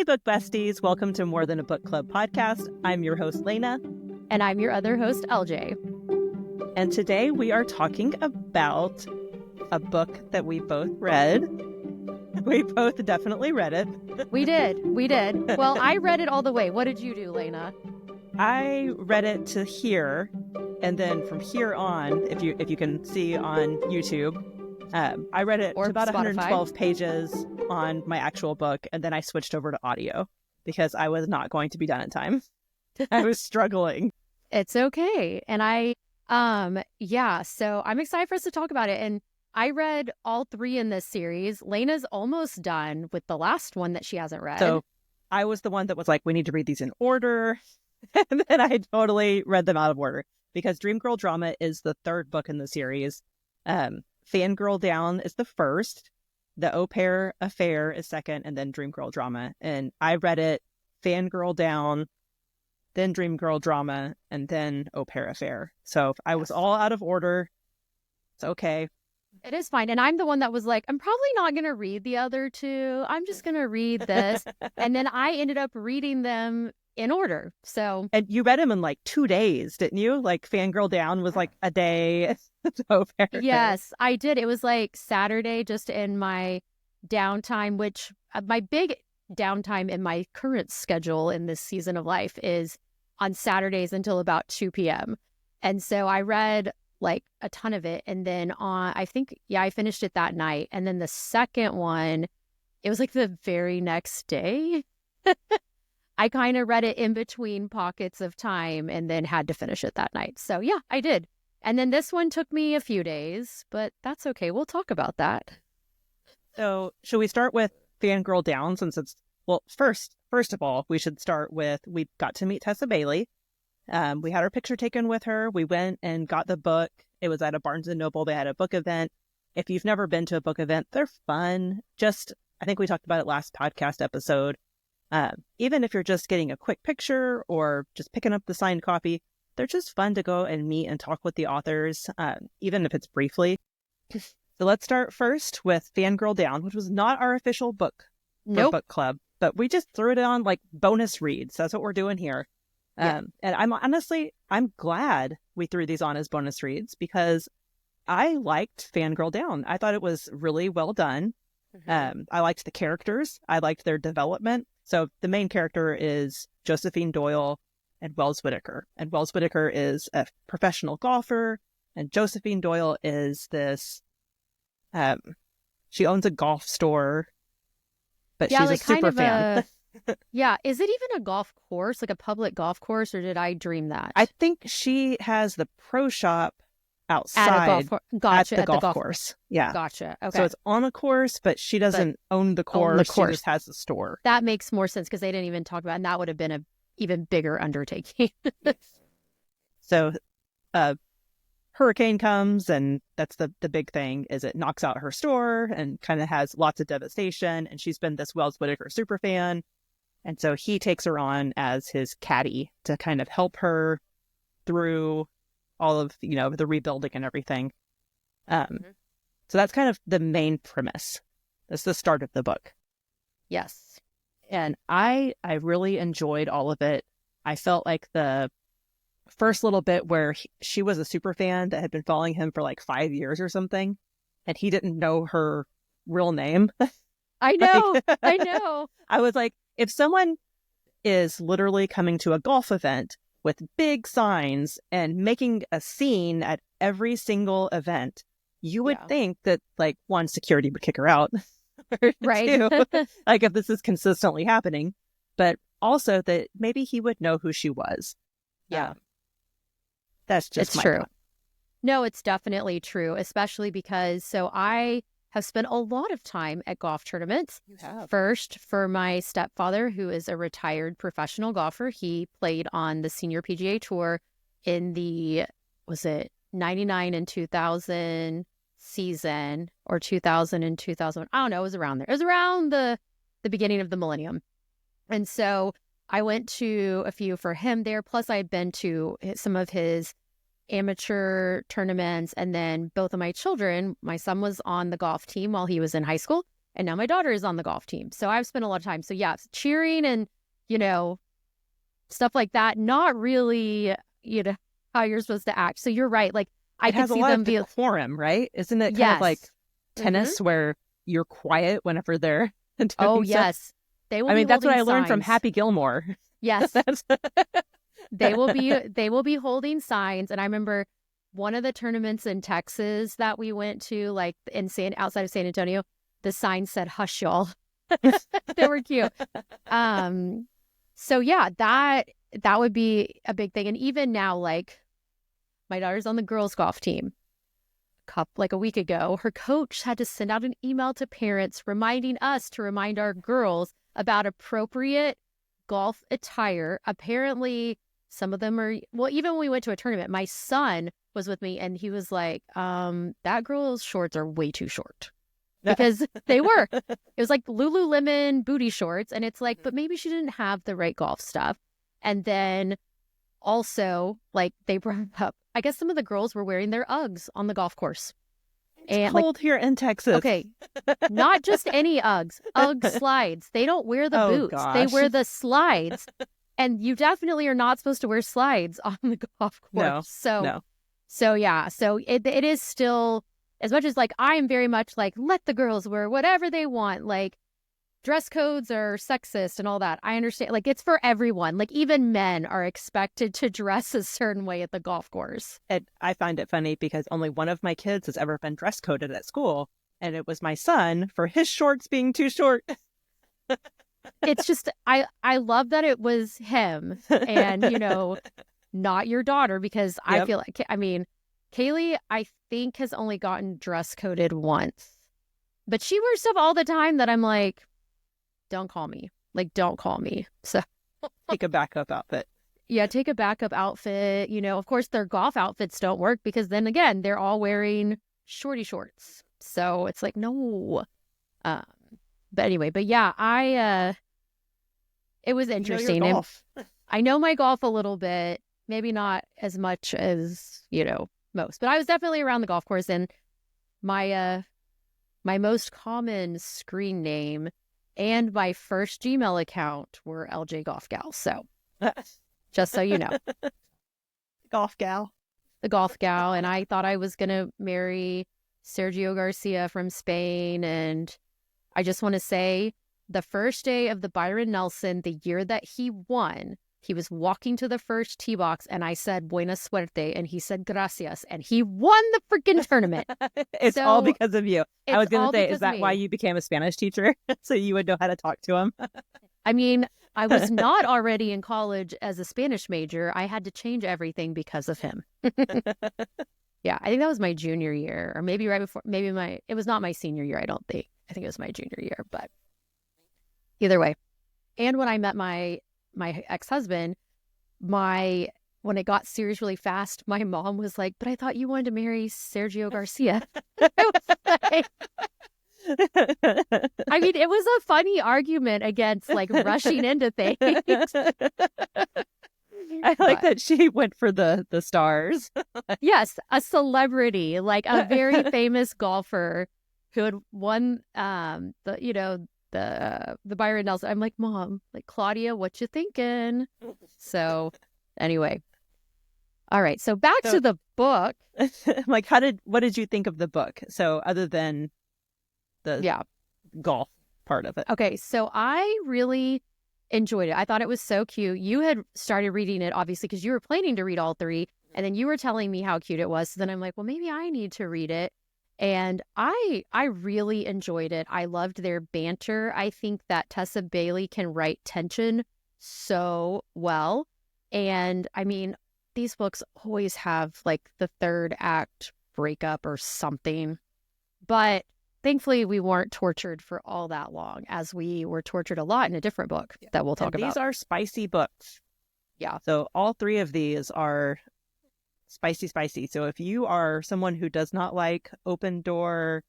Hey, book besties. Welcome to More Than a Book Club podcast. I'm your host, Leyna. And I'm your other host, LJ. And today we are talking about a book that we both read. We both definitely read it. We did. Well, I read it all the way. What did you do, Leyna? I read it to here, and then from here on, if you can see on YouTube, I read it or to about Spotify. 112 pages on my actual book, and then I switched over to audio because I was not going to be done in time. I was struggling. It's okay. And so I'm excited for us to talk about it. And I read all three in this series. Leyna's almost done with the last one that she hasn't read. So I was the one that was like, we need to read these in order. And then I totally read them out of order because Dreamgirl Drama is the third book in the series. Fangirl Down is the first. The Au Pair Affair is second, and then Dreamgirl Drama. And I read it Fangirl Down, then Dreamgirl Drama, and then Au Pair Affair. So I was all out of order. It's okay. It is fine. And I'm the one that was like, I'm probably not going to read the other two. I'm just going to read this. And then I ended up reading them in order. So, and you read them in like 2 days, didn't you? Like Fangirl Down was like a day. Yes, I did. It was like Saturday just in my downtime, which my big downtime in my current schedule in this season of life is on Saturdays until about 2 p.m. And so I read like a ton of it. And then I finished it that night. And then the second one, it was like the very next day. I kind of read it in between pockets of time and then had to finish it that night. So yeah, I did. And then this one took me a few days, but that's okay. We'll talk about that. So should we start with Fangirl Down since it's, well, first of all, we should start with, we got to meet Tessa Bailey. We had our picture taken with her. We went and got the book. It was at a Barnes & Noble. They had a book event. If you've never been to a book event, they're fun. I think we talked about it last podcast episode. Even if you're just getting a quick picture or just picking up the signed copy, they're just fun to go and meet and talk with the authors, even if it's briefly. So let's start first with Fangirl Down, which was not our official book for book club, but we just threw it on like bonus reads. That's what we're doing here. Yeah. And I'm glad we threw these on as bonus reads because I liked Fangirl Down. I thought it was really well done. Mm-hmm. I liked the characters. I liked their development. So the main character is Josephine Doyle and Wells Whitaker. And Wells Whitaker is a professional golfer, and Josephine Doyle is this, she owns a golf store, but she's like a super fan. Yeah. Is it even a golf course, like a public golf course, or did I dream that? I think she has the pro shop outside at the golf course. Yeah. Gotcha. Okay. So it's on a course, but she doesn't own the course. She just has the store. That makes more sense because they didn't even talk about it, and that would have been a even bigger undertaking. So hurricane comes, and that's the big thing, is it knocks out her store and kind of has lots of devastation, and she's been this Wells Whitaker super fan, and so he takes her on as his caddy to kind of help her through all of the rebuilding and everything. So that's kind of the main premise. That's the start of the book. Yes. And I really enjoyed all of it. I felt like the first little bit where she was a super fan that had been following him for like 5 years or something, and he didn't know her real name. I know. I know. I was like, if someone is literally coming to a golf event with big signs and making a scene at every single event, you would think that like one, security would kick her out. Right. Two, like if this is consistently happening, but also that maybe he would know who she was. Yeah. That's just it's my true. thought. No, it's definitely true, especially because I have spent a lot of time at golf tournaments. You have. First, for my stepfather, who is a retired professional golfer. He played on the senior PGA Tour in the, was it 99 and 2000 season, or 2000 and 2000? I don't know. It was around there. It was around the beginning of the millennium. And so I went to a few for him there. Plus, I had been to some of his amateur tournaments. And then both of my children, my son was on the golf team while he was in high school. And now my daughter is on the golf team. So I've spent a lot of time. So yeah, cheering and, stuff like that. Not really, how you're supposed to act. So you're right. Like I could see them be decorum, right? Isn't it kind of like tennis where you're quiet whenever they're doing stuff? Yes. They will that's what I learned from Happy Gilmore. Yes. They will be holding signs. And I remember one of the tournaments in Texas that we went to, like outside of San Antonio, the sign said, "Hush, y'all." They were cute. So yeah, that would be a big thing. And even now, like my daughter's on the girls' golf team. Like a week ago, her coach had to send out an email to parents reminding us to remind our girls about appropriate golf attire. Apparently, some of them are, well, even when we went to a tournament, my son was with me and he was like, that girl's shorts are way too short. Because they were. It was like Lululemon booty shorts. And it's like, but maybe she didn't have the right golf stuff. And then also, like, they brought up, I guess some of the girls were wearing their Uggs on the golf course. It's cold here in Texas. Okay. Not just any Uggs. Ugg slides. They don't wear the boots. Gosh. They wear the slides. And you definitely are not supposed to wear slides on the golf course. So yeah. So it is still, as much as like I am very much like, let the girls wear whatever they want. Like dress codes are sexist and all that. I understand. Like it's for everyone. Like even men are expected to dress a certain way at the golf course. And I find it funny because only one of my kids has ever been dress coded at school. And it was my son for his shorts being too short. It's just, I love that it was him and, not your daughter, because I feel like, Kaylee, I think, has only gotten dress coded once. But she wears stuff all the time that I'm like, don't call me. Like, don't call me. So take a backup outfit. Yeah, take a backup outfit. Of course, their golf outfits don't work because then again, they're all wearing shorty shorts. So it's like, no. But anyway, yeah, it was interesting. I know my golf a little bit, maybe not as much as, most, but I was definitely around the golf course, and my most common screen name and my first Gmail account were LJ Golf Gal. So just so you know. Golf gal. The golf gal. And I thought I was going to marry Sergio Garcia from Spain. And I just want to say, the first day of the Byron Nelson, the year that he won, he was walking to the first tee box and I said, "Buena suerte." And he said, "Gracias." And he won the freaking tournament. It's all because of you. I was going to say, is that why you became a Spanish teacher? So you would know how to talk to him? I mean, I was not already in college as a Spanish major. I had to change everything because of him. Yeah, I think that was my junior year, or maybe right before, it was not my senior year, I don't think. I think it was my junior year, but either way. And when I met my ex-husband, when it got serious really fast, my mom was like, "But I thought you wanted to marry Sergio Garcia." I mean, it was a funny argument against like rushing into things. I like that she went for the stars. Yes, a celebrity, like a very famous golfer who had won the Byron Nelson. I'm like, "Mom, like, Claudia, what you thinking?" So anyway. All right. So back to the book. Like, what did you think of the book? So other than the golf part of it. Okay. So I really enjoyed it. I thought it was so cute. You had started reading it, obviously, because you were planning to read all three. And then you were telling me how cute it was. So then I'm like, well, maybe I need to read it. And I really enjoyed it. I loved their banter. I think that Tessa Bailey can write tension so well. And I mean, these books always have like the third act breakup or something. But thankfully, we weren't tortured for all that long, as we were tortured a lot in a different book that we'll talk about. These are spicy books. Yeah. So all three of these are spicy. So if you are someone who does not like open door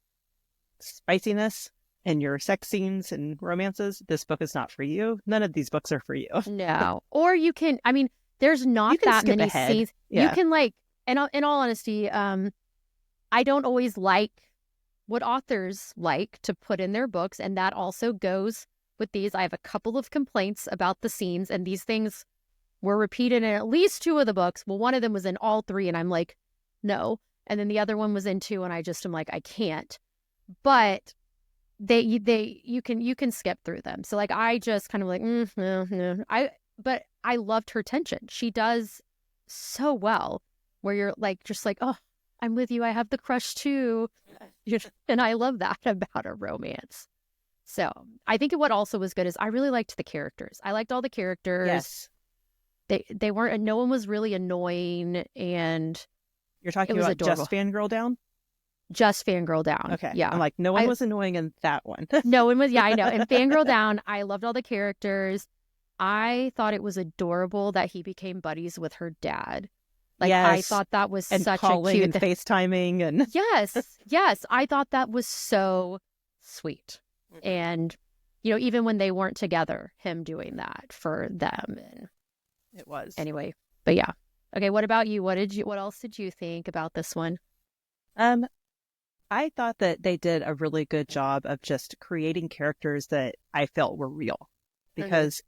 spiciness in your sex scenes and romances, this book is not for you. None of these books are for you. No. Or you can, I mean, there's not that many scenes. Yeah. You can like, and in all honesty, I don't always like what authors like to put in their books, and that also goes with these. I have a couple of complaints about the scenes, and these things were repeated in at least 2 of the books. Well, one of them was in all 3, and I'm like, no. And then the other one was in 2, and I just am like, I can't. But you can skip through them. So like, I just kind of like, no. But I loved her tension. She does so well, where you're like, just like, oh, I'm with you. I have the crush too. And I love that about a romance. So I think what also was good is I really liked the characters. I liked all the characters. Yes. They weren't, no one was really annoying, and you're talking about adorable. Just Fangirl Down? Just Fangirl Down. Okay. Yeah. I'm like, no one was annoying in that one. No one was, yeah, I know. And Fangirl Down, I loved all the characters. I thought it was adorable that he became buddies with her dad. Like, yes. I thought that was and such calling a cute and FaceTiming and yes. I thought that was so sweet. And, you know, even when they weren't together, him doing that for them. And it was. Anyway, but yeah. Okay, what about you? What else did you think about this one? I thought that they did a really good job of just creating characters that I felt were real. Because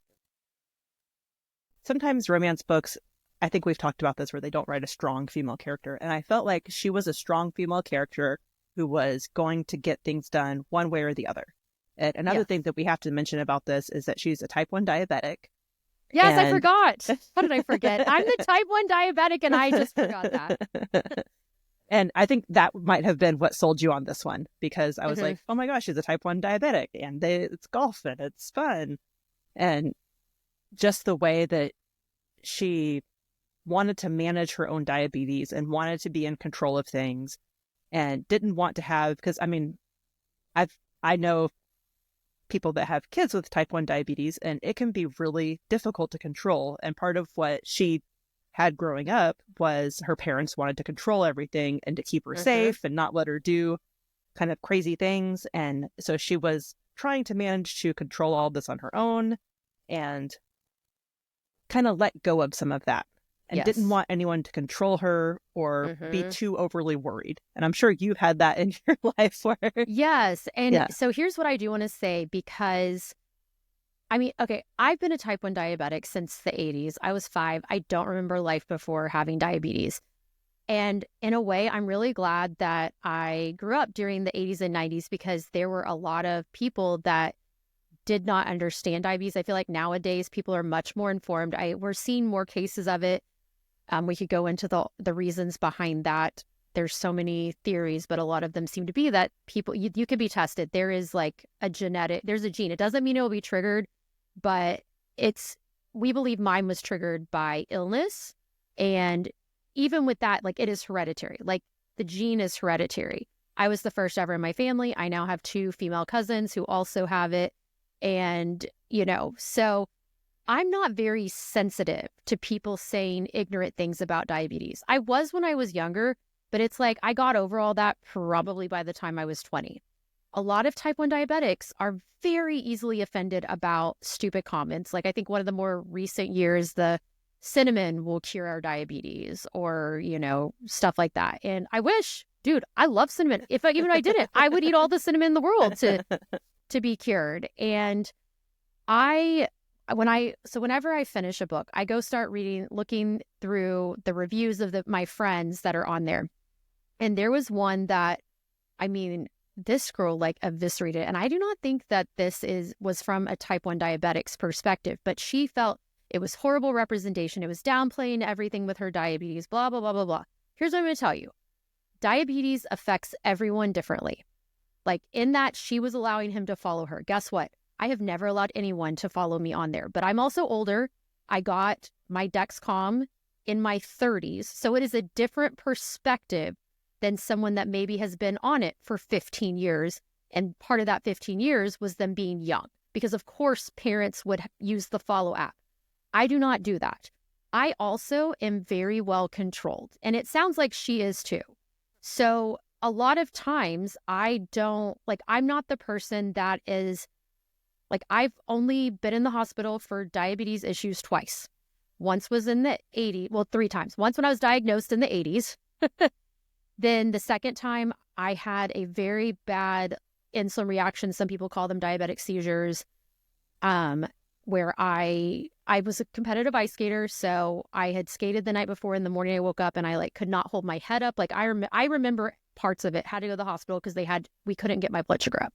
sometimes romance books, I think we've talked about this, where they don't write a strong female character. And I felt like she was a strong female character who was going to get things done one way or the other. And another thing that we have to mention about this is that she's a type 1 diabetic. Yes, I forgot. How did I forget? I'm the type 1 diabetic, and I just forgot that. And I think that might have been what sold you on this one, because I was like, oh my gosh, she's a type 1 diabetic, and it's golf and it's fun. And just the way that she wanted to manage her own diabetes and wanted to be in control of things, and didn't want to have, because I mean, I know people that have kids with type 1 diabetes, and it can be really difficult to control. And part of what she had growing up was her parents wanted to control everything and to keep her safe and not let her do kind of crazy things. And so she was trying to manage to control all this on her own and kind of let go of some of that, and didn't want anyone to control her or be too overly worried. And I'm sure you've had that in your life where... Yes. And so here's what I do want to say, because I mean, okay, I've been a type 1 diabetic since the 80s. I was 5. I don't remember life before having diabetes. And in a way, I'm really glad that I grew up during the 80s and 90s, because there were a lot of people that did not understand diabetes. I feel like nowadays people are much more informed. We're seeing more cases of it. We could go into the reasons behind that. There's so many theories, but a lot of them seem to be that people, you could be tested. There is like there's a gene. It doesn't mean it will be triggered, but we believe mine was triggered by illness. And even with that, like, it is hereditary. Like, the gene is hereditary. I was the first ever in my family. I now have 2 female cousins who also have it. And, you know, so I'm not very sensitive to people saying ignorant things about diabetes. I was when I was younger, but it's like I got over all that probably by the time I was 20. A lot of type 1 diabetics are very easily offended about stupid comments. Like, I think one of the more recent years, the cinnamon will cure our diabetes, or, you know, stuff like that. And I wish, dude, I love cinnamon. Even if I didn't, I would eat all the cinnamon in the world to be cured. And whenever I finish a book, I go start looking through the reviews of my friends that are on there. And there was one that, I mean, this girl like eviscerated. And I do not think that this was from a type 1 diabetic's perspective, but she felt it was horrible representation. It was downplaying everything with her diabetes, blah, blah, blah, blah, blah. Here's what I'm going to tell you. Diabetes affects everyone differently. Like, in that she was allowing him to follow her. Guess what? I have never allowed anyone to follow me on there, but I'm also older. I got my Dexcom in my 30s. So it is a different perspective than someone that maybe has been on it for 15 years. And part of that 15 years was them being young, because of course parents would use the follow app. I do not do that. I also am very well controlled, and it sounds like she is too. So a lot of times I'm not the person that is like, I've only been in the hospital for diabetes issues twice. Once was in the 80s, well, 3 times. Once when I was diagnosed in the 80s. Then the second time I had a very bad insulin reaction. Some people call them diabetic seizures, where I was a competitive ice skater. So I had skated the night before. In the morning I woke up and I like could not hold my head up. Like I remember parts of it. Had to go to the hospital because we couldn't get my blood sugar up.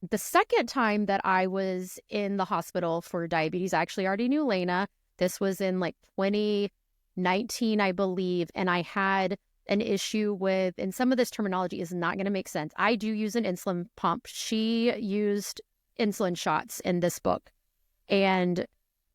The second time that I was in the hospital for diabetes, I actually already knew Leyna. This was in like 2019, I believe. And I had an issue with, and some of this terminology is not going to make sense. I do use an insulin pump. She used insulin shots in this book. And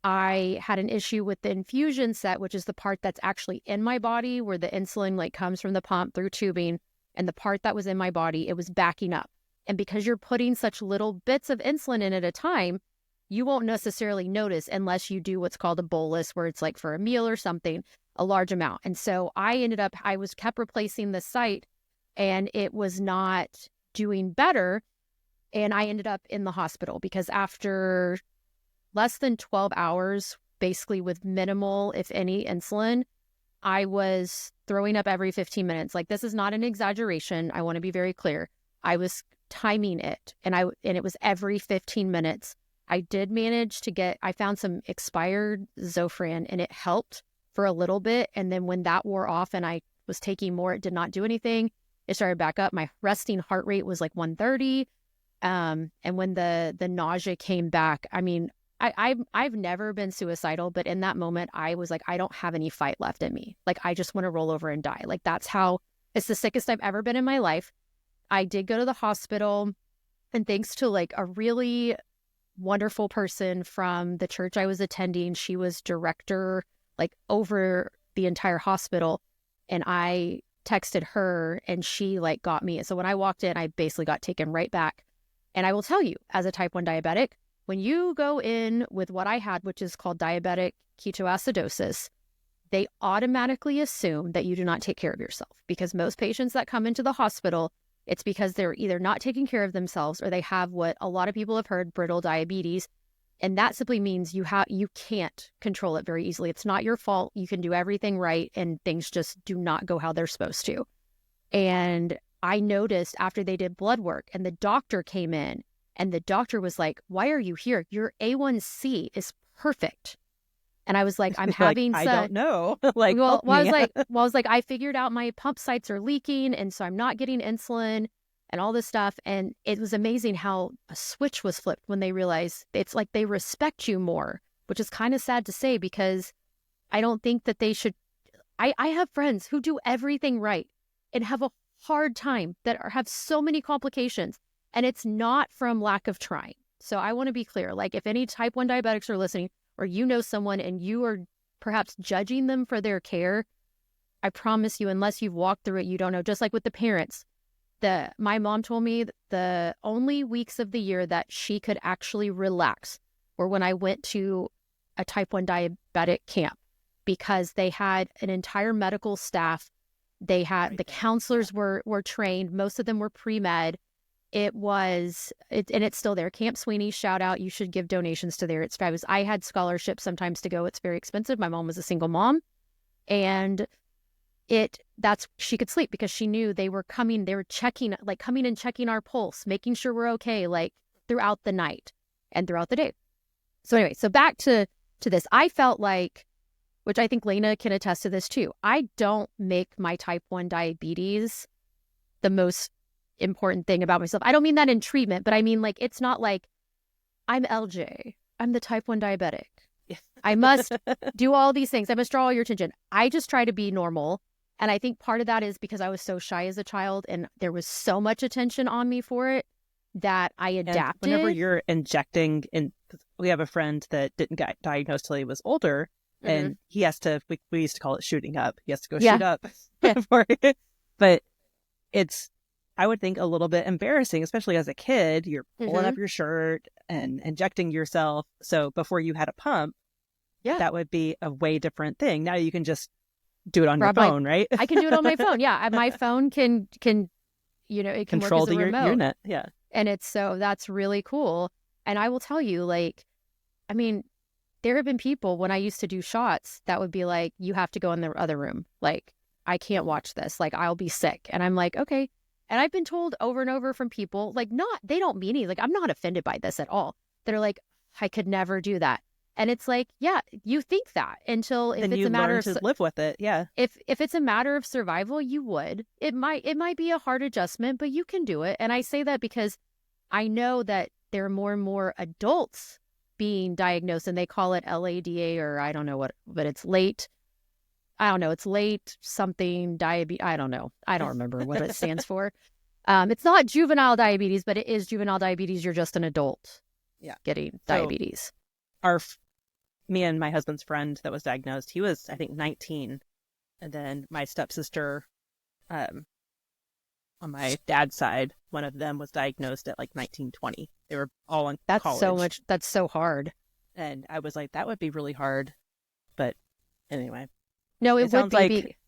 I had an issue with the infusion set, which is the part that's actually in my body where the insulin like comes from the pump through tubing. And the part that was in my body, it was backing up. And because you're putting such little bits of insulin in at a time, you won't necessarily notice unless you do what's called a bolus, where it's like for a meal or something, a large amount. And so I kept replacing the site and it was not doing better. And I ended up in the hospital because after less than 12 hours, basically with minimal, if any, insulin, I was throwing up every 15 minutes. Like, this is not an exaggeration. I want to be very clear. I was timing it and it was every 15 minutes. I did manage to I found some expired Zofran and it helped for a little bit. And then when that wore off and I was taking more, it did not do anything. It started back up. My resting heart rate was like 130. And when the nausea came back, I mean, I've never been suicidal, but in that moment I was like, I don't have any fight left in me. Like, I just want to roll over and die. Like, it's the sickest I've ever been in my life. I did go to the hospital, and thanks to like a really wonderful person from the church I was attending, she was director like over the entire hospital, and I texted her and she like got me. So when I walked in, I basically got taken right back. And I will tell you, as a type 1 diabetic, when you go in with what I had, which is called diabetic ketoacidosis, they automatically assume that you do not take care of yourself, because most patients that come into the hospital, it's because they're either not taking care of themselves or they have what a lot of people have heard, brittle diabetes. And that simply means you can't control it very easily. It's not your fault. You can do everything right and things just do not go how they're supposed to. And I noticed after they did blood work and the doctor came in and the doctor was like, "Why are you here? Your A1C is perfect." And I was like, I'm having I don't know. Like, I was like, I figured out my pump sites are leaking, and so I'm not getting insulin and all this stuff. And it was amazing how a switch was flipped when they realized it's like they respect you more, which is kind of sad to say, because I don't think that they should. I have friends who do everything right and have a hard time have so many complications, and it's not from lack of trying. So I want to be clear, like, if any type 1 diabetics are listening, or you know someone and you are perhaps judging them for their care, I promise you, unless you've walked through it, you don't know. Just like with the parents, my mom told me the only weeks of the year that she could actually relax were when I went to a type 1 diabetic camp, because they had an entire medical staff. They had the counselors were trained. Most of them were pre-med. And it's still there. Camp Sweeney, shout out. You should give donations to there. It's fabulous. I had scholarships sometimes to go. It's very expensive. My mom was a single mom, and she could sleep because she knew they were coming. They were checking, like coming and checking our pulse, making sure we're okay, like throughout the night and throughout the day. So anyway, so back to this, I felt like, which I think Leyna can attest to this too, I don't make my type 1 diabetes the most important thing about myself. I don't mean that in treatment, but I mean, like, it's not like I'm LJ, I'm the type 1 diabetic, I must do all these things, I must draw all your attention. I just try to be normal. And I think part of that is because I was so shy as a child and there was so much attention on me for it that I adapted. And whenever you're injecting, we have a friend that didn't get diagnosed till he was older, and he has to, we used to call it shooting up. He has to go shoot up for it. But it's, I would think, a little bit embarrassing, especially as a kid. You're pulling up your shirt and injecting yourself. So before you had a pump, that would be a way different thing. Now you can just do it on your phone, right? I can do it on my phone. Yeah. My phone can, it can control work as a remote. Unit. Yeah. And that's really cool. And I will tell you, like, I mean, there have been people when I used to do shots that would be like, you have to go in the other room. Like, I can't watch this. Like, I'll be sick. And I'm like, okay. And I've been told over and over from people, like, they don't mean it. Like, I'm not offended by this at all. They're like, I could never do that. And it's like, yeah, you think that until if Then it's you a matter learn of to live with it. Yeah. if it's a matter of survival, you would. It might be a hard adjustment, but you can do it. And I say that because I know that there are more and more adults being diagnosed, and they call it LADA, or I don't know what, but it's late. I don't know. It's late something diabetes. I don't know. I don't remember what it stands for. It's not juvenile diabetes, but it is juvenile diabetes. You're just an adult getting diabetes. Me and my husband's friend that was diagnosed, he was, I think, 19. And then my stepsister, on my dad's side, one of them was diagnosed at like 19, 20. They were all in college. That's so hard. And I was like, that would be really hard. But anyway. No, it would sounds be. Like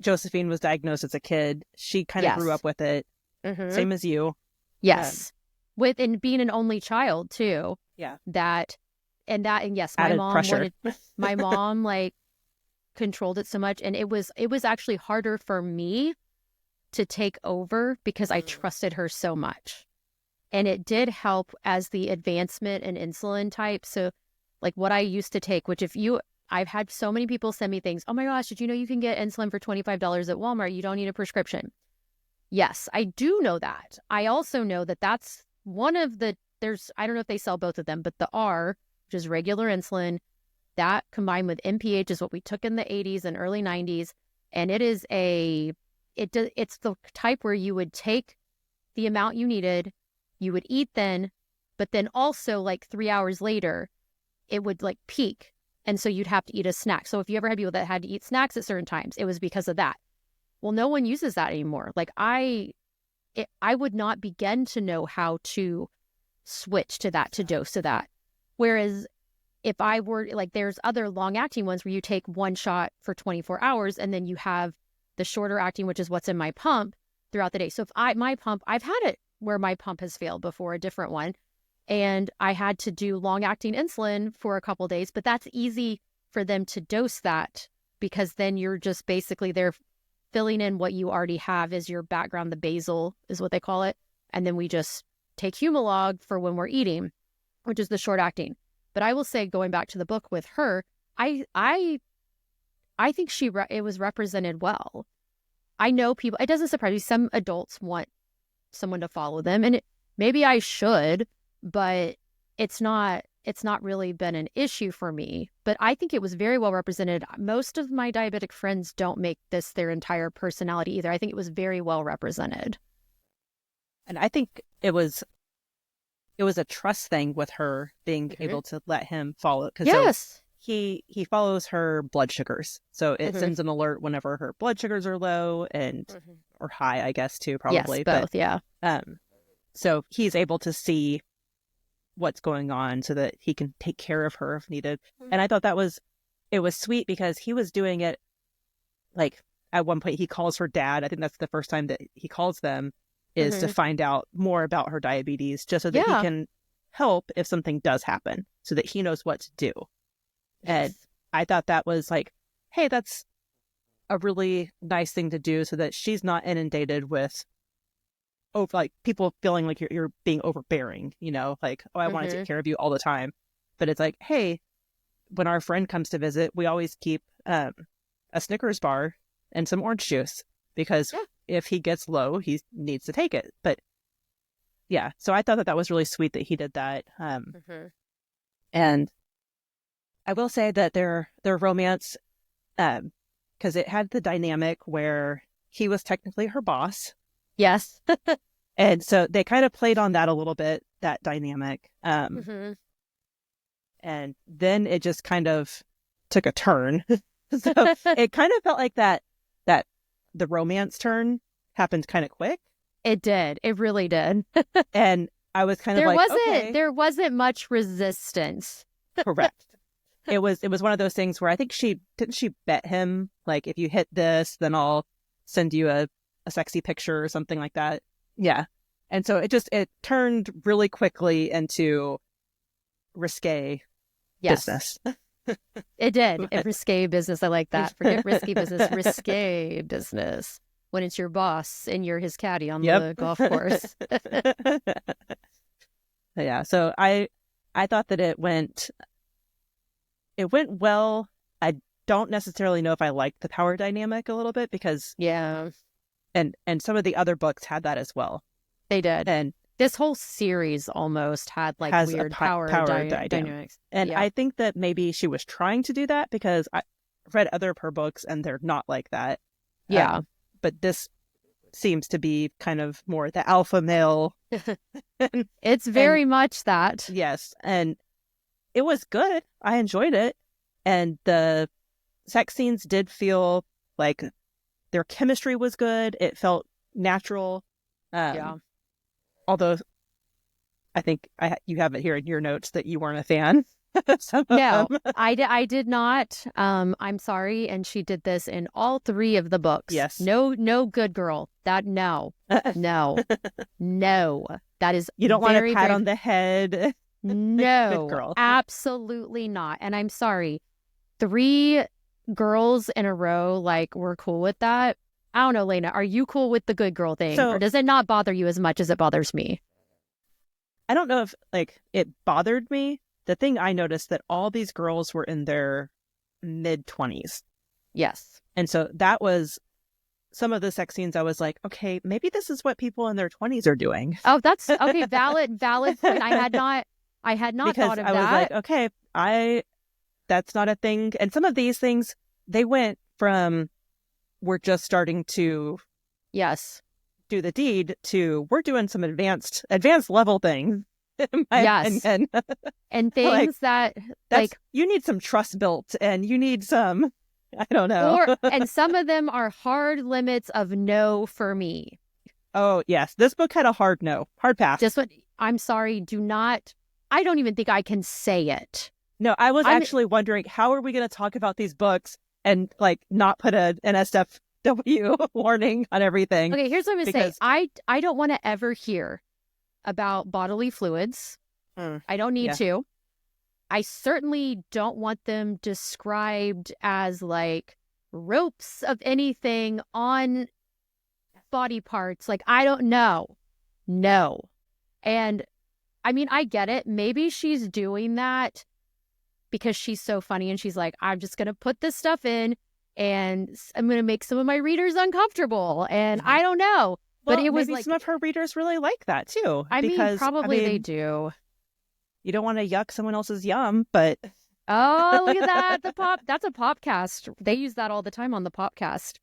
Josephine was diagnosed as a kid. She kind of grew up with it. Mm-hmm. Same as you. Yes. And being an only child too. Yeah. And yes, Added pressure. My mom like controlled it so much. And it was actually harder for me to take over because I trusted her so much. And it did help as the advancement in insulin type. So like what I used to take, which I've had so many people send me things. Oh my gosh, did you know you can get insulin for $25 at Walmart? You don't need a prescription. Yes, I do know that. I also know that that's one of I don't know if they sell both of them, but the R, which is regular insulin, that combined with NPH is what we took in the 80s and early 90s. And it's the type where you would take the amount you needed, you would eat then, but then also like 3 hours later, it would like peak. And so you'd have to eat a snack. So if you ever had people that had to eat snacks at certain times, it was because of that. Well, no one uses that anymore. Like I would not begin to know how to switch to that, to dose to that. Whereas if I were like, there's other long acting ones where you take one shot for 24 hours and then you have the shorter acting, which is what's in my pump throughout the day. So if I've had it where my pump has failed before, a different one. And I had to do long-acting insulin for a couple of days, but that's easy for them to dose that because then you're just basically they're filling in what you already have as your background. The basal is what they call it. And then we just take Humalog for when we're eating, which is the short-acting. But I will say, going back to the book with her, I think it was represented well. I know people, it doesn't surprise me. Some adults want someone to follow them, and maybe I should, but it's not really been an issue for me. But I think it was very well represented. Most of my diabetic friends don't make this their entire personality either. I think it was very well represented. And I think it was a trust thing with her being able to let him follow. Yes. So he follows her blood sugars. So it sends an alert whenever her blood sugars are low and or high, I guess, too, probably. Yes, both, yeah. So he's able to see what's going on so that he can take care of her if needed. And I thought it was sweet because he was doing it, like, at one point he calls her dad. I think that's the first time that he calls them, is to find out more about her diabetes, just so that he can help if something does happen, so that he knows what to do. Yes. And I thought that was like, hey, that's a really nice thing to do so that she's not inundated with like people feeling like you're being overbearing, like, oh, I want to take care of you all the time. But it's like, hey, when our friend comes to visit, we always keep a Snickers bar and some orange juice because if he gets low, he needs to take it. But yeah, so I thought that was really sweet that he did that. And I will say that their romance, because it had the dynamic where he was technically her boss. Yes. And so they kind of played on that a little bit, that dynamic. And then it just kind of took a turn. So it kind of felt like that the romance turn happened kind of quick. It did. It really did. And I was kind of there wasn't much resistance. Correct. It was one of those things where I think she bet him, like, if you hit this, then I'll send you a sexy picture or something like that. Yeah. And so it turned really quickly into risque business. It did. A risque business. I like that. Forget risky business. Risque business. when it's your boss and you're his caddy on Yep. the golf course. Yeah, so I thought that it went well. I don't necessarily know if I liked the power dynamic a little bit because Yeah, and some of the other books had that as well. they did. And This whole series almost had like has weird a power dynamics. And Yeah. I think that maybe she was trying to do that because I read other of her books and they're not like that. Yeah. But this seems to be kind of more the alpha male. It's very much that. Yes. And it was good. I enjoyed it. And the sex scenes did feel like their chemistry was good. It felt natural. Yeah. Although I think you have it here in your notes that you weren't a fan. No, I did not. I'm sorry. And she did this in all 3 of the books. Yes. No good girl. No. That is you don't want very, a pat very... on the head. No, Good girl. Absolutely not. And I'm sorry. 3 girls in a row, like, we're cool with that. I don't know, Leyna, are you cool with the good girl thing? Or does it not bother you as much as it bothers me? I don't know if it bothered me. The thing I noticed that all these girls were in their mid-20s. Yes. And so that was some of the sex scenes I was like, okay, maybe this is what people in their 20s are doing. Oh, that's okay. Valid point. I had not thought of that. I was like, okay, that's not a thing. And some of these things, they went from we're just starting to do the deed to we're doing some advanced level things. In my opinion. And things that you need some trust built and you need some, I don't know. And some of them are hard limits of no for me. Oh, yes. This book had a hard no, hard pass. This one, I'm sorry, I don't even think I can say it. No, I was actually wondering, how are we going to talk about these books and not put an NSFW warning on everything? Okay, here's what I'm going to say. I don't want to ever hear about bodily fluids. I don't need to. I certainly don't want them described as like ropes of anything on body parts. Like, I don't know. No. And I mean, I get it. Maybe she's doing that because she's so funny and she's like, I'm just going to put this stuff in and I'm going to make some of my readers uncomfortable. And I don't know. Well, but it was maybe some of her readers really like that too. I mean, probably they do. You don't want to yuck someone else's yum, but oh, look at that! That's a podcast. They use that all the time on the podcast.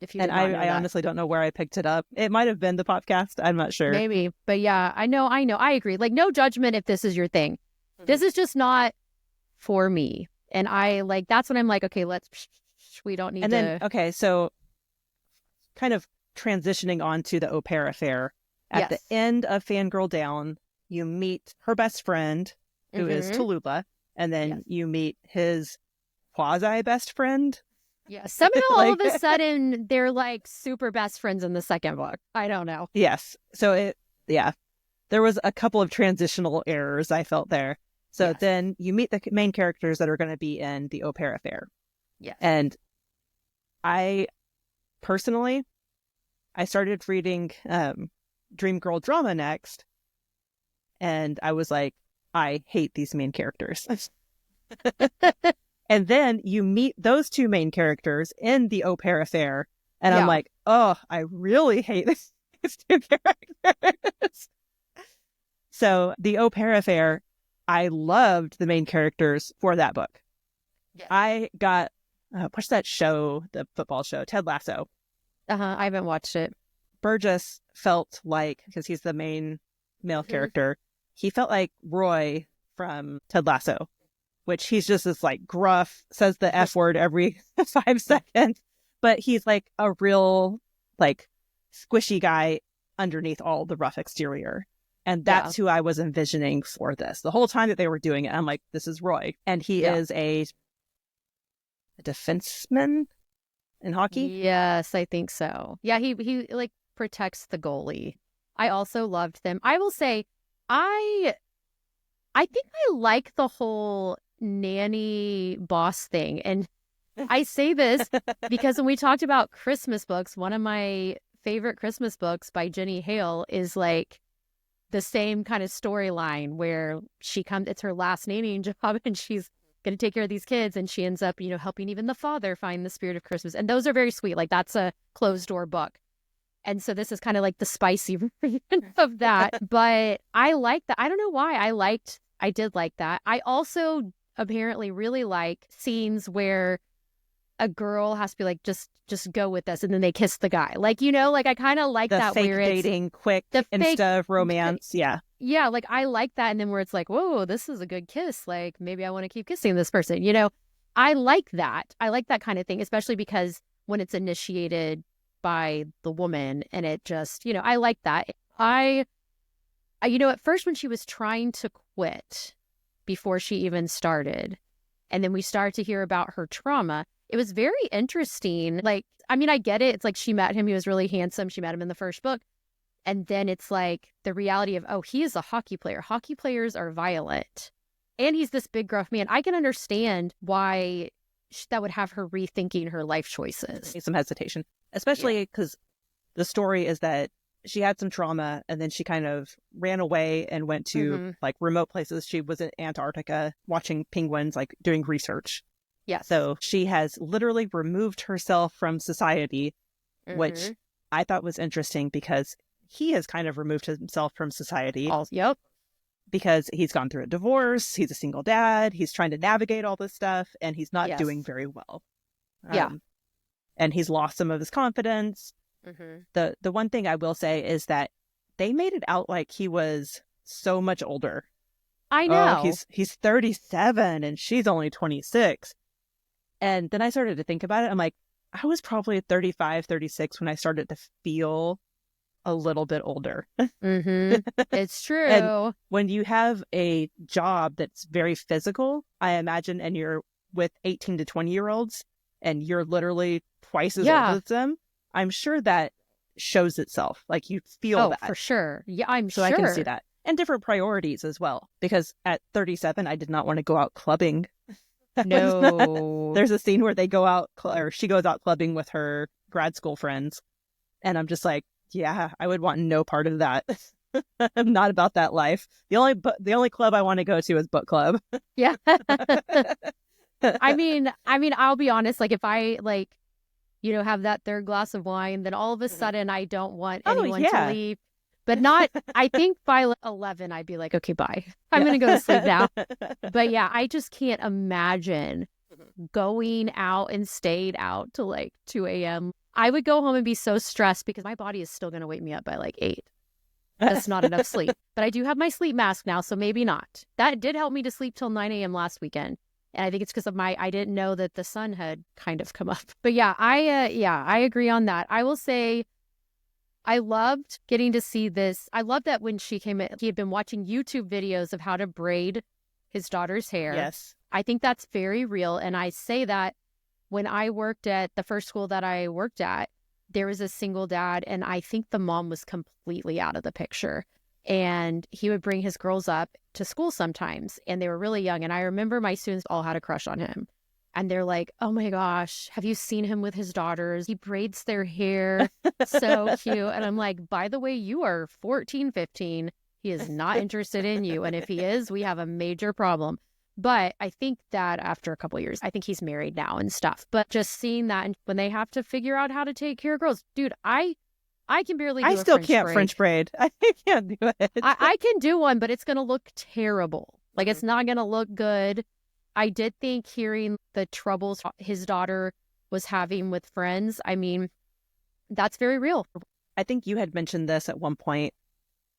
If you I honestly don't know where I picked it up. It might have been the podcast. I'm not sure. Maybe, but yeah, I know. I agree. Like, no judgment if this is your thing. Mm-hmm. This is just not for me, and that's when I'm like, okay, we don't need to. Then okay, so kind of transitioning on to the au pair affair. At the end of Fangirl Down, you meet her best friend, who is Tallulah, and then you meet his quasi best friend. Yeah, somehow all of a sudden they're like super best friends in the second book. I don't know. Yes, so there was a couple of transitional errors I felt there. So then you meet the main characters that are going to be in the au pair affair. Yes, and I personally, I started reading Dream Girl drama next, and I was like, I hate these main characters. And then you meet those 2 main characters in the au pair affair, and I'm like, oh, I really hate these 2 characters. So the au pair affair, I loved the main characters for that book. Yeah. I got, what's that show, the football show, Ted Lasso. I haven't watched it. Burgess felt like, because he's the main male character, he felt like Roy from Ted Lasso, which he's just this like gruff, says the F word every 5 seconds, but he's like a real like squishy guy underneath all the rough exterior. And that's who I was envisioning for this. The whole time that they were doing it, I'm like, this is Roy. And he is a defenseman in hockey? Yes, I think so. Yeah, he like protects the goalie. I also loved them. I will say, I think I like the whole nanny boss thing. And I say this because when we talked about Christmas books, one of my favorite Christmas books by Jenny Hale is like the same kind of storyline where it's her last nannying job and she's going to take care of these kids, and she ends up, helping even the father find the spirit of Christmas. And those are very sweet. Like, that's a closed door book. And so this is kind of like the spicy version of that. But I like that. I don't know why. I did like that. I also apparently really like scenes where a girl has to be like, just go with us, and then they kiss the guy. Like, like I kind of like the that fake where dating, quick Insta romance. Yeah. Yeah, like I like that. And then where it's like, whoa, this is a good kiss. Like, maybe I want to keep kissing this person. I like that. I like that kind of thing, especially because when it's initiated by the woman and it just, I like that. At first when she was trying to quit before she even started, and then we started to hear about her trauma, it was very interesting. Like, I mean, I get it. It's like she met him. He was really handsome. She met him in the first book. And then it's like the reality of, oh, he is a hockey player. Hockey players are violent. And he's this big, gruff man. I can understand why that would have her rethinking her life choices. Some hesitation, especially because the story is that she had some trauma and then she kind of ran away and went to like remote places. She was in Antarctica watching penguins, like doing research. Yeah. So she has literally removed herself from society, which I thought was interesting because he has kind of removed himself from society. Yep. Because he's gone through a divorce, he's a single dad, he's trying to navigate all this stuff, and he's not doing very well. And he's lost some of his confidence. The one thing I will say is that they made it out like he was so much older. I know. Oh, he's 37 and she's only 26. And then I started to think about it. I'm like, I was probably 35, 36 when I started to feel a little bit older. It's true. And when you have a job that's very physical, I imagine, and you're with 18 to 20-year-olds and you're literally twice as old as them, I'm sure that shows itself. Like, you feel that. For sure. Yeah, I'm so sure. I can see that. And different priorities as well. Because at 37, I did not want to go out clubbing. No. There's a scene where they go out, or she goes out clubbing with her grad school friends. And I'm just like, yeah, I would want no part of that. I'm not about that life. The only club I want to go to is book club. Yeah. I mean, I'll be honest. Like, if I have that third glass of wine, then all of a sudden I don't want anyone to leave. But not. I think by 11, I'd be like, okay, bye. I'm gonna go to sleep now. But yeah, I just can't imagine going out and stayed out till like 2 a.m. I would go home and be so stressed because my body is still going to wake me up by like 8. That's not enough sleep. But I do have my sleep mask now, so maybe not. That did help me to sleep till 9 a.m. last weekend. And I think it's because of I didn't know that the sun had kind of come up. But yeah, I agree on that. I will say I loved getting to see this. I love that when she came in, he had been watching YouTube videos of how to braid his daughter's hair. Yes. I think that's very real. And I say that when I worked at the first school that I worked at, there was a single dad, and I think the mom was completely out of the picture. And he would bring his girls up to school sometimes, and they were really young. And I remember my students all had a crush on him. And they're like, oh my gosh, have you seen him with his daughters? He braids their hair. So cute. And I'm like, by the way, you are 14, 15. He is not interested in you. And if he is, we have a major problem. But I think that after a couple of years, I think he's married now and stuff. But just seeing that, and when they have to figure out how to take care of girls, dude, I can barely do I a still French can't braid. French braid. I can't do it. I can do one, but it's going to look terrible. Like, it's not going to look good. I did think hearing the troubles his daughter was having with friends, I mean, that's very real. I think you had mentioned this at one point,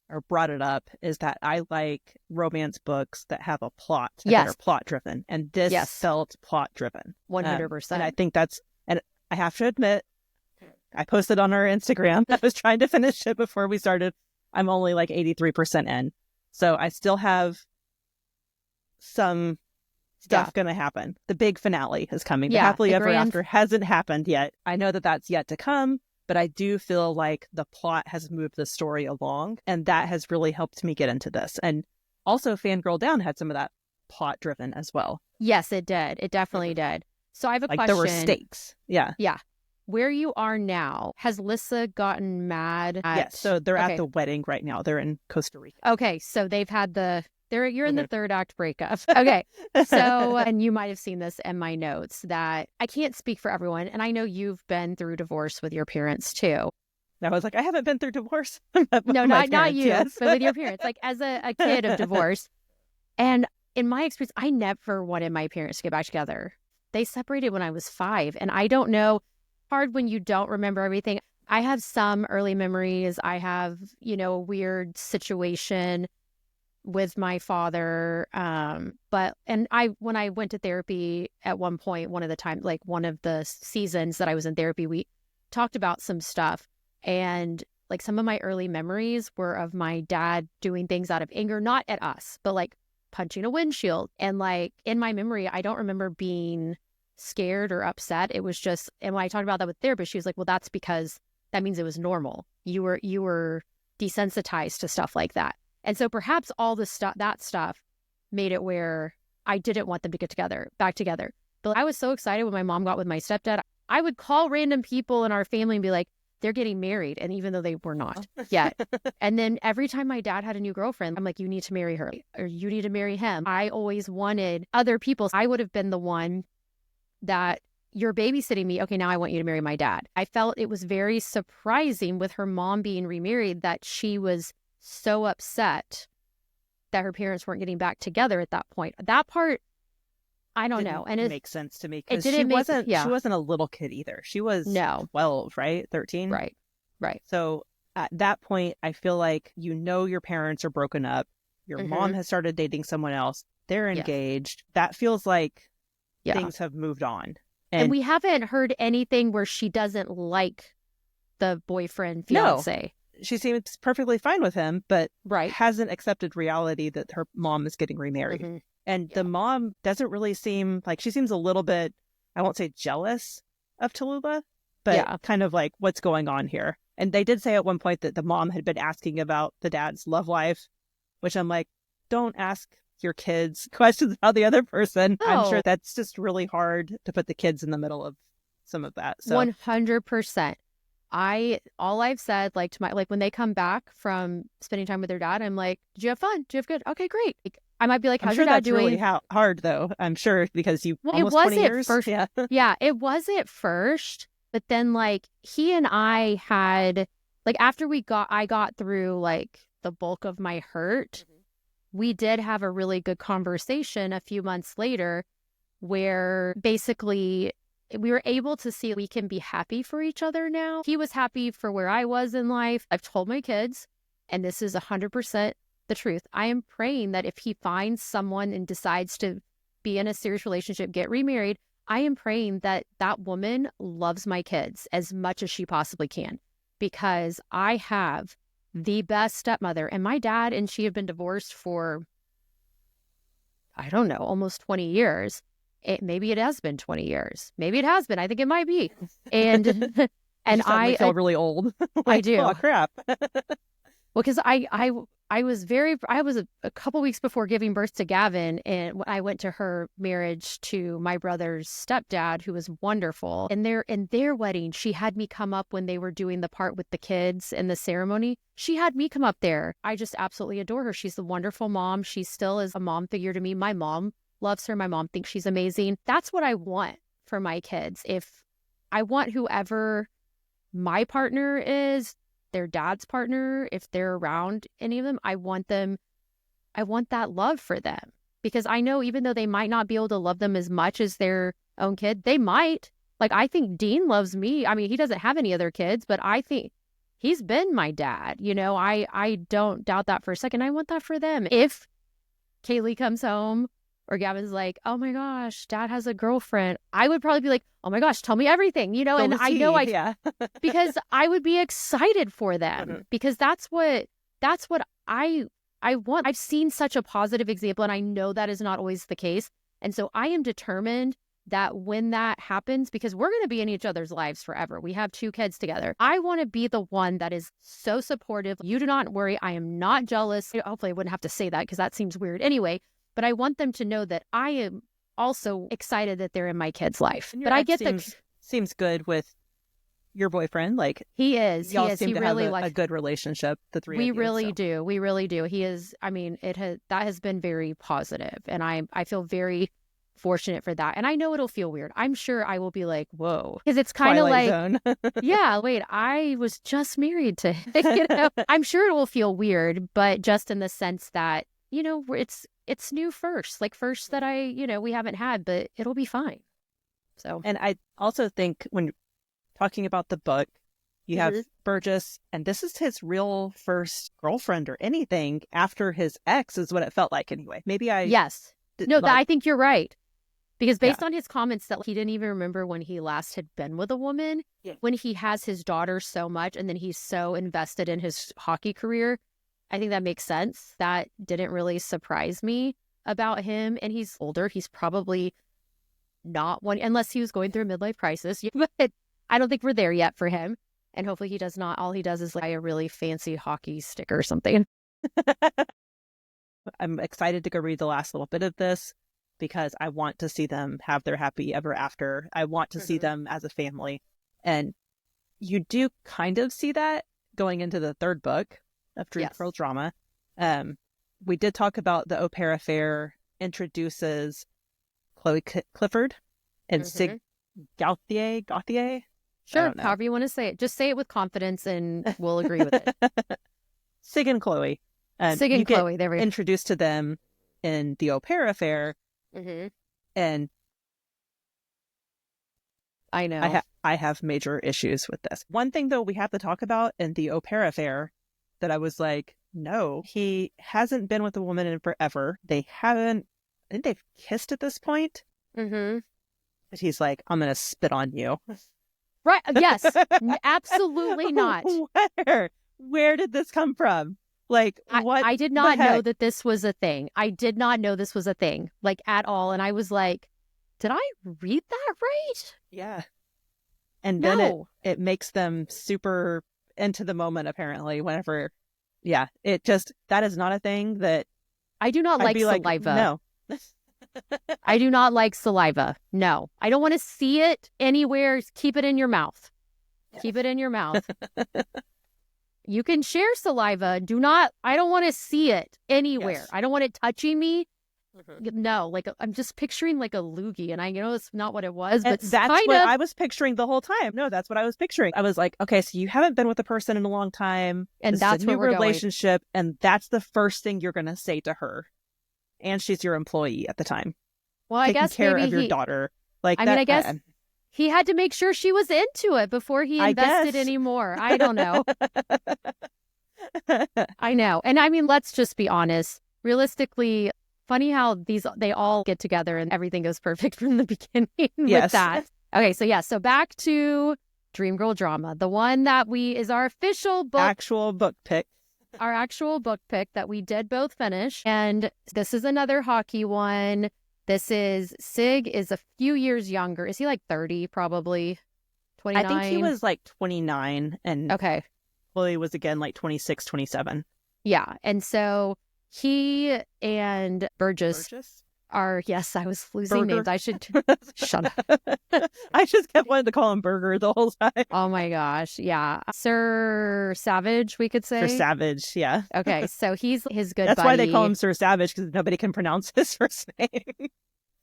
or brought it up, is that I like romance books that have a plot, that are plot driven, and this felt plot driven. 100%. And I think that's, and I have to admit, I posted on our Instagram. I was trying to finish it before we started. I'm only like 83% in, so I still have some stuff going to happen. The big finale is coming. The happily ever after hasn't happened yet. I know that that's yet to come. But I do feel like the plot has moved the story along, and that has really helped me get into this. And also, Fangirl Down had some of that plot driven as well. Yes, it did. It definitely did. So I have a like question. there were stakes. Yeah. Yeah. Where you are now, has Lissa gotten mad at... Yes, so they're at the wedding right now. They're in Costa Rica. Okay, so they've had you're in the third act breakup. Okay, so, and you might have seen this in my notes, that I can't speak for everyone, and I know you've been through divorce with your parents too. I was like, I haven't been through divorce. No, not you, yes. but with your parents, like as a kid of divorce. And in my experience, I never wanted my parents to get back together. They separated when I was 5, and I don't know, hard when you don't remember everything. I have some early memories. I have, a weird situation with my father. When I went to therapy at one point, one of the times, like one of the seasons that I was in therapy, we talked about some stuff. And like some of my early memories were of my dad doing things out of anger, not at us, but like punching a windshield. And like in my memory, I don't remember being scared or upset. It was just, and when I talked about that with therapist, she was like, well, that's because that means it was normal. You were desensitized to stuff like that. And so perhaps all that stuff made it where I didn't want them to get back together. But I was so excited when my mom got with my stepdad. I would call random people in our family and be like, they're getting married. And even though they were not yet. And then every time my dad had a new girlfriend, I'm like, you need to marry her, or you need to marry him. I always wanted other people. I would have been the one that, you're babysitting me. Okay, now I want you to marry my dad. I felt it was very surprising with her mom being remarried that she was so upset that her parents weren't getting back together at that point. That part, I don't know. And it makes sense to me, because she wasn't a little kid either. She was 12, right? 13? Right. So at that point, I feel like your parents are broken up. Your mom has started dating someone else. They're engaged. That feels like things have moved on. And we haven't heard anything where she doesn't like the boyfriend, fiance. No, she seems perfectly fine with him, but hasn't accepted reality that her mom is getting remarried. And the mom doesn't really seem like, she seems a little bit, I won't say jealous of Tallulah, but kind of like, what's going on here? And they did say at one point that the mom had been asking about the dad's love life, which I'm like, don't ask your kids questions about the other person. I'm sure that's just really hard to put the kids in the middle of some of that. So 100%. All I've said, like to when they come back from spending time with their dad, I'm like, did you have fun? Did you have good? Okay, great. Like, I might be like, how's your dad doing? Really hard though. I'm sure, because almost it was 20 years. First, yeah, it was at first, but then like he and I had, like, after I got through like the bulk of my hurt, we did have a really good conversation a few months later where basically we were able to see we can be happy for each other now. He was happy for where I was in life. I've told my kids, and this is 100% the truth, I am praying that if he finds someone and decides to be in a serious relationship, get remarried, I am praying that that woman loves my kids as much as she possibly can, because I have the best stepmother. And my dad and she have been divorced for, I don't know, almost 20 years. Maybe it has been 20 years. Maybe it has been. I think it might be. And I feel really old. Like, I do. Oh, crap. Well, because I was a couple weeks before giving birth to Gavin, and I went to her marriage to my brother's stepdad, who was wonderful. And in their wedding, she had me come up when they were doing the part with the kids in the ceremony. She had me come up there. I just absolutely adore her. She's a wonderful mom. She still is a mom figure to me. My mom loves her. My mom thinks she's amazing. That's what I want for my kids. If I want whoever my partner is, their dad's partner, if they're around any of them, I want that love for them, because I know even though they might not be able to love them as much as their own kid, they might. Like, I think Dean loves me. I mean, he doesn't have any other kids, but I think he's been my dad. I don't doubt that for a second. I want that for them. If Kaylee comes home or Gavin's like, oh my gosh, dad has a girlfriend, I would probably be like, oh my gosh, tell me everything, So and I know because I would be excited for them, because that's what I want. I've seen such a positive example, and I know that is not always the case. And so I am determined that when that happens, because we're going to be in each other's lives forever. We have 2 kids together. I want to be the one that is so supportive. You do not worry. I am not jealous. Hopefully I wouldn't have to say that, because that seems weird anyway. But I want them to know that I also excited that they're in my kid's life. And but I get that seems good with your boyfriend. Like he is. Y'all he is. seem He to really have likes a good relationship. The three we of you. really do. We really do. He is. I mean, that has been very positive, and I feel very fortunate for that. And I know it'll feel weird. I'm sure I will be like, whoa, because it's kind of like, zone. yeah, wait, I was just married to him. You know? I'm sure it will feel weird, but just in the sense that, you know, it's new first, like first that we haven't had, but it'll be fine. So, and I also think when talking about the book, you have Burgess, and this is his real first girlfriend or anything after his ex, is what it felt like anyway. Maybe I yes, no, I think you're right. Because based on his comments that he didn't even remember when he last had been with a woman, when he has his daughter so much and then he's so invested in his hockey career, I think that makes sense. That didn't really surprise me about him. And he's older. He's probably not one, unless he was going through a midlife crisis. But I don't think we're there yet for him. And hopefully he does not. All he does is like a really fancy hockey stick or something. I'm excited to go read the last little bit of this, because I want to see them have their happy ever after. I want to see them as a family. And you do kind of see that going into the third book of Dream Girl Drama. We did talk about the au pair affair introduces Chloe Clifford and Sig Gauthier. Sure, however you want to say it. Just say it with confidence and we'll agree with it. Sig and Chloe. Sig and Chloe, there we go. Introduced to them in the au pair affair. And I know I have major issues with this. One thing though we have to talk about in the au pair affair that I was like, no, he hasn't been with a woman in forever. I think they've kissed at this point. But he's like, I'm gonna spit on you. Right? Yes, absolutely not. Where did this come from? Like, what? I did not know that this was a thing. I did not know this was a thing, like, at all. And I was like, did I read that right? Yeah. And then it makes them super into the moment, apparently, whenever. Yeah. That is not a thing that. I do not like saliva. Like, no. I do not like saliva. No. I don't want to see it anywhere. Keep it in your mouth. Keep it in your mouth. You can share saliva. I don't want to see it anywhere. Yes. I don't want it touching me. No, like I'm just picturing like a loogie, and I know it's not what it was, but that's what I was picturing the whole time. No, that's what I was picturing. I was like, okay, so you haven't been with a person in a long time, and that's a new relationship, and that's the first thing you're gonna say to her, and she's your employee at the time. Well, I guess care of your daughter. Like, I guess he had to make sure she was into it before he invested anymore. I don't know. I know. And I mean, let's just be honest. Realistically, funny how they all get together and everything goes perfect from the beginning with that. Okay, so back to Dream Girl Drama. The one that is our official book. Actual book pick. Our actual book pick that we did both finish. And this is another hockey one. Sig is a few years younger. Is he like 30 probably? 29? I think he was like 29 and Chloe was again like 26, 27. Yeah. And so he and Burgess are, yes, I was losing names. I should shut up. I just kept wanting to call him Burger the whole time. Oh my gosh. Yeah. Sir Savage, we could say. Sir Savage, yeah. Okay. So he's his good buddy. That's why they call him Sir Savage, because nobody can pronounce his first name.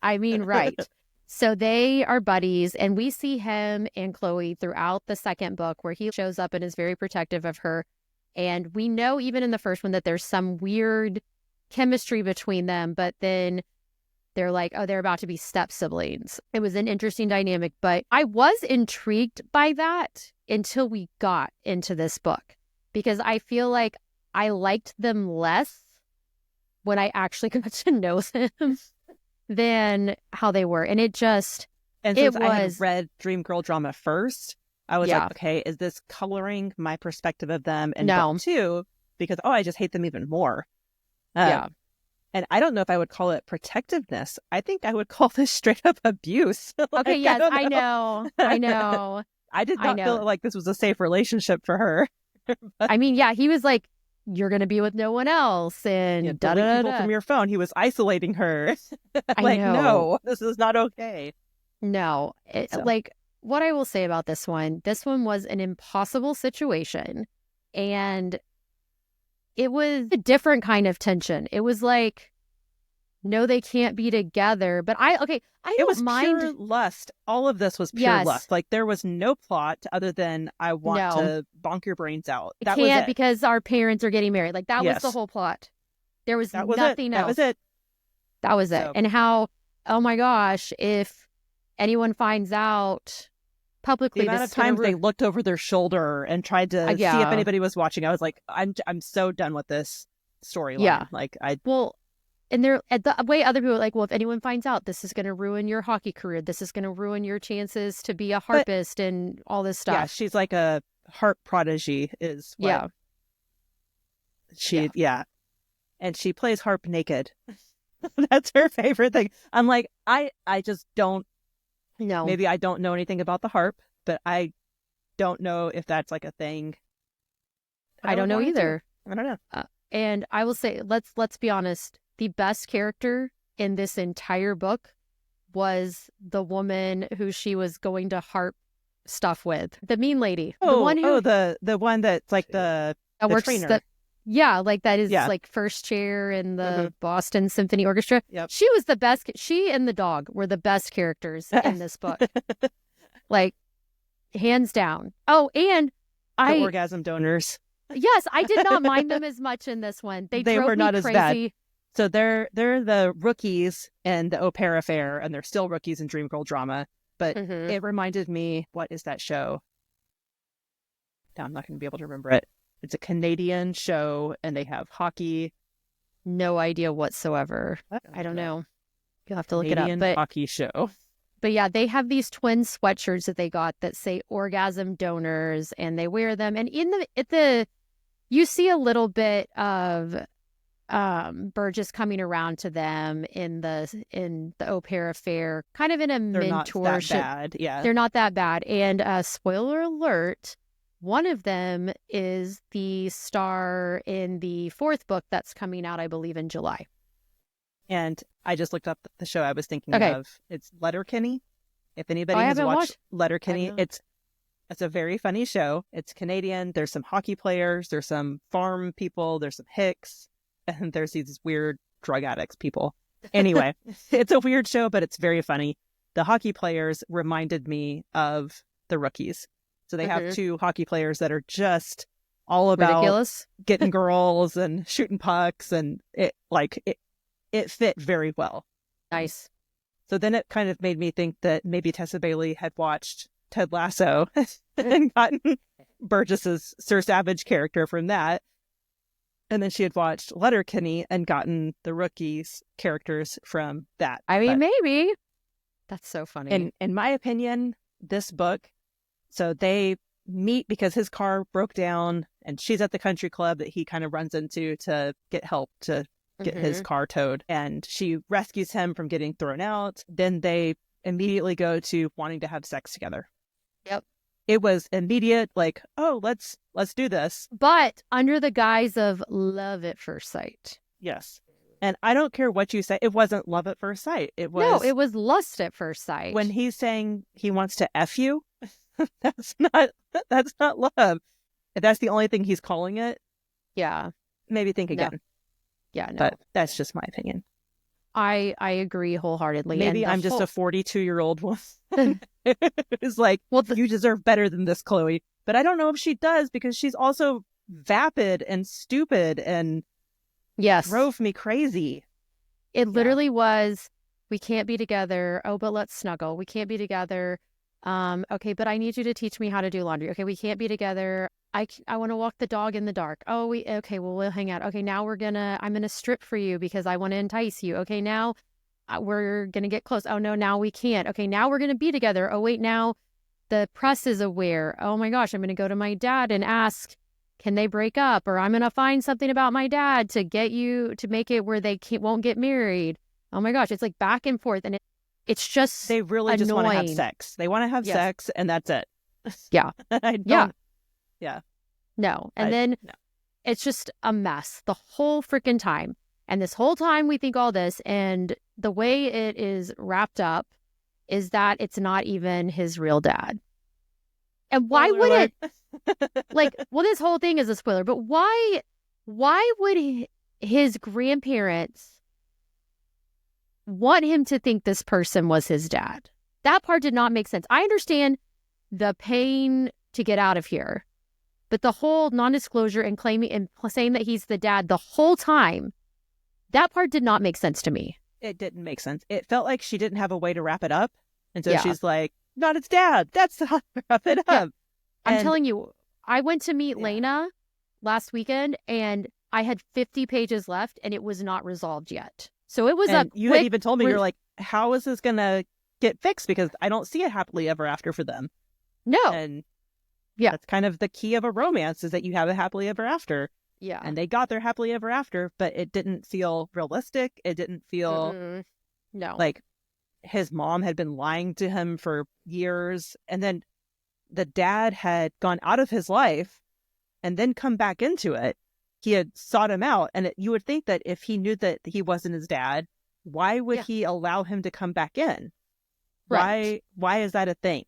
I mean, right. So they are buddies, and we see him and Chloe throughout the second book where he shows up and is very protective of her. And we know even in the first one that there's some weird chemistry between them, but then they're like, oh, they're about to be step siblings. It was an interesting dynamic, but I was intrigued by that until we got into this book, because I feel like I liked them less when I actually got to know them than how they were. And since I had read Dream Girl Drama first, I was like, okay, is this coloring my perspective of them? And book two, because, I just hate them even more. And I don't know if I would call it protectiveness. I think I would call this straight up abuse. Okay, yes, I know. I did not feel like this was a safe relationship for her. I mean, yeah, he was like you're going to be with no one else. And delete people from your phone. He was isolating her. I know. No, this is not okay. No. Like, what I will say about this one was an impossible situation. And it was a different kind of tension. It was like, no, they can't be together. But I don't mind. Pure lust. All of this was pure lust. Like, there was no plot other than I want to bonk your brains out. That can't was it. Because our parents are getting married. Like, that was the whole plot. There was nothing else. That was it. And how, oh my gosh, if anyone finds out publicly, the amount of times they looked over their shoulder and tried to see if anybody was watching, I was like, I'm so done with this storyline. Yeah. Like, and they're the way other people are like, well, if anyone finds out, this is going to ruin your hockey career. This is going to ruin your chances to be a harpist and all this stuff. Yeah, she's like a harp prodigy is what and she plays harp naked. That's her favorite thing. I'm like, I just don't know. Maybe I don't know anything about the harp, but I don't know if that's like a thing. I don't know either. I don't know. And I will say, let's be honest. The best character in this entire book was the woman who she was going to harp stuff with. The mean lady. The one that's like the trainer. Like that is like first chair in the Boston Symphony Orchestra. Yep. She was the best. She and the dog were the best characters in this book. Like, hands down. Oh, and the orgasm donors. Yes, I did not mind them as much in this one. They drove were not me crazy. As bad. So they're the rookies in the Au Pair Affair, and they're still rookies in Dreamgirl drama. But it reminded me, what is that show? No, I'm not going to be able to remember it. It's a Canadian show, and they have hockey. No idea whatsoever. I don't know. You'll have to look it up. But hockey show. But yeah, they have these twin sweatshirts that they got that say orgasm donors, and they wear them. And you see a little bit of Burgess coming around to them in the Au Pair Affair, kind of in a mentorship. Not that bad. Yeah, they're not that bad. And spoiler alert, one of them is the star in the 4th book that's coming out, I believe, in July. And I just looked up the show I was thinking of. It's Letterkenny. If anybody has watched Letterkenny, it's a very funny show. It's Canadian. There's some hockey players. There's some farm people. There's some hicks. And there's these weird drug addicts people. Anyway, it's a weird show, but it's very funny. The hockey players reminded me of the rookies. So they have 2 hockey players that are just all about ridiculous, getting girls and shooting pucks, and it fit very well. Nice. So then it kind of made me think that maybe Tessa Bailey had watched Ted Lasso and gotten Burgess's Sir Savage character from that. And then she had watched Letterkenny and gotten the rookies' characters from that. I mean, maybe. That's so funny. And in my opinion, this book, so they meet because his car broke down and she's at the country club that he kind of runs into to get help to get his car towed. And she rescues him from getting thrown out. Then they immediately go to wanting to have sex together. Yep. It was immediate, like, oh, let's do this. But under the guise of love at first sight. Yes. And I don't care what you say. It wasn't love at first sight. It was lust at first sight. When he's saying he wants to F you, that's not love. If that's the only thing he's calling it, maybe think again. No. Yeah, no. But that's just my opinion. I agree wholeheartedly. Maybe I'm just a 42-year-old woman. It's like, well, you deserve better than this, Chloe. But I don't know if she does, because she's also vapid and stupid and drove me crazy. It literally was, we can't be together. Oh, but let's snuggle. We can't be together. Okay, but I need you to teach me how to do laundry. Okay, we can't be together. I want to walk the dog in the dark. Oh, okay, well, we'll hang out. Okay, now I'm going to strip for you because I want to entice you. Okay, now we're going to get close. Oh, no, now we can't. Okay, now we're going to be together. Oh, wait, now the press is aware. Oh my gosh, I'm going to go to my dad and ask, can they break up? Or I'm going to find something about my dad to get you to make it where they won't get married. Oh my gosh, it's like back and forth. And it's just they really annoying. Just want to have sex. They want to have sex, and that's it. Yeah. I don't. Yeah. No. And then It's just a mess the whole freaking time. And this whole time we think all this, and the way it is wrapped up is that it's not even his real dad. And why Spoiler would alert. it, like, well, this whole thing is a spoiler, but why would his grandparents want him to think this person was his dad? That part did not make sense. I understand the pain to get out of here, but the whole non-disclosure and claiming and saying that he's the dad the whole time, that part did not make sense to me. It didn't make sense. It felt like she didn't have a way to wrap it up. And so Yeah. she's like, not its dad. That's how to wrap it up. Yeah. I'm And- telling you, I went to meet Yeah. Leyna last weekend and I had 50 pages left and it was not resolved yet. So it was and a you quick had even told me, you're like, how is this going to get fixed? Because I don't see a happily ever after for them. No. And Yeah. that's kind of the key of a romance, is that you have a happily ever after. Yeah. And they got their happily ever after, but it didn't feel realistic. It didn't feel no. like his mom had been lying to him for years. And then the dad had gone out of his life and then come back into it. He had sought him out. And you would think that if he knew that he wasn't his dad, why would he allow him to come back in? Right. Why is that a thing?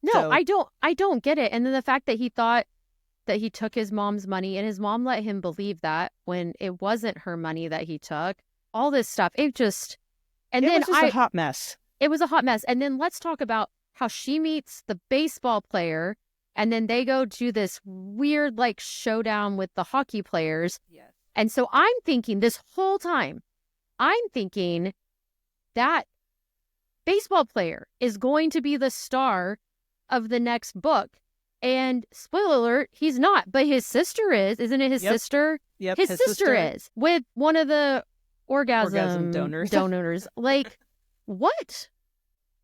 No, So- I don't get it. And then the fact that he thought that he took his mom's money and his mom let him believe that when it wasn't her money that he took, all this stuff, it just, and it then was just a hot mess. it was a hot mess. And then let's talk about how she meets the baseball player and then they go do this weird like showdown with the hockey players. Yes. And so I'm thinking this whole time, I'm thinking that baseball player is going to be the star of the next book. And spoiler alert, he's not, but his sister is. Isn't it his Yep. sister? Yep. His sister is with one of the orgasm donors. Like, what?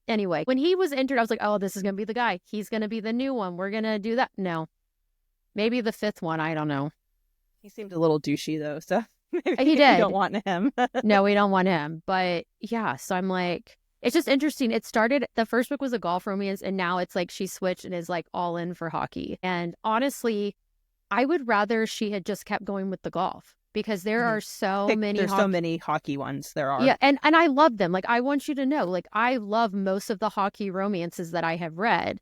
Anyway, when he was entered, I was like, oh, this is going to be the guy. He's going to be the new one. We're going to do that. No. Maybe the fifth one. I don't know. He seemed a little douchey though, so maybe He did. we don't want him. No, we don't want him. But yeah, so I'm like, it's just interesting. It started, the first book was a golf romance, and now it's like she switched and is like all in for hockey. And honestly, I would rather she had just kept going with the golf, because there are so many There's so many hockey ones. There are. Yeah, and I love them. Like, I want you to know, like, I love most of the hockey romances that I have read,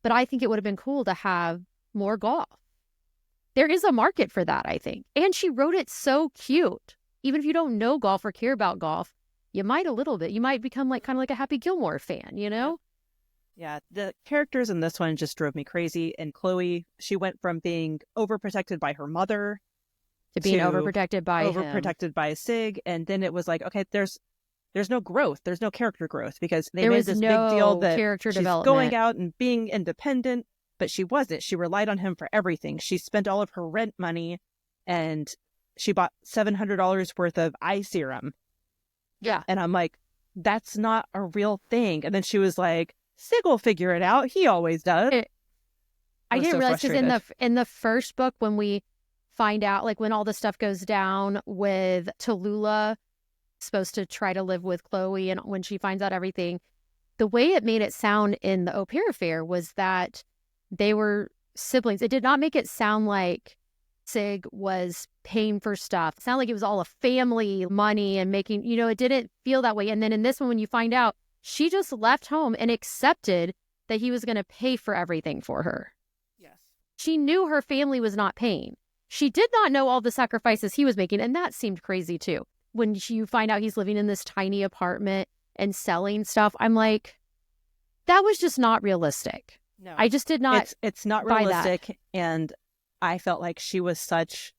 but I think it would have been cool to have more golf. There is a market for that, I think. And she wrote it so cute. Even if you don't know golf or care about golf, you might a little bit. You might become like kind of like a Happy Gilmore fan, you know? Yeah, the characters in this one just drove me crazy. And Chloe, she went from being overprotected by her mother To being overprotected by him. overprotected by Sig, and then it was like, okay, there's no growth, there's no character growth, because they There made was this no big deal that character she's development. going out and being independent, but she wasn't. She relied on him for everything. She spent all of her rent money, and she bought $700 worth of eye serum. Yeah. And I'm like, that's not a real thing. And then she was like, Sig will figure it out. He always does. I was didn't so realize, because frustrated. in the first book, when we find out, like, when all the stuff goes down with Tallulah supposed to try to live with Chloe, and when she finds out everything, the way it made it sound in the au pair affair was that they were siblings. It did not make it sound like Sig was paying for stuff. It sounded like it was all a family money and making, it didn't feel that way. And then in this one, when you find out, she just left home and accepted that he was going to pay for everything for her. Yes. She knew her family was not paying. She did not know all the sacrifices he was making, and that seemed crazy too. When you find out he's living in this tiny apartment and selling stuff, I'm like, that was just not realistic. No. I just did not. It's not buy that. realistic, and I felt like she was such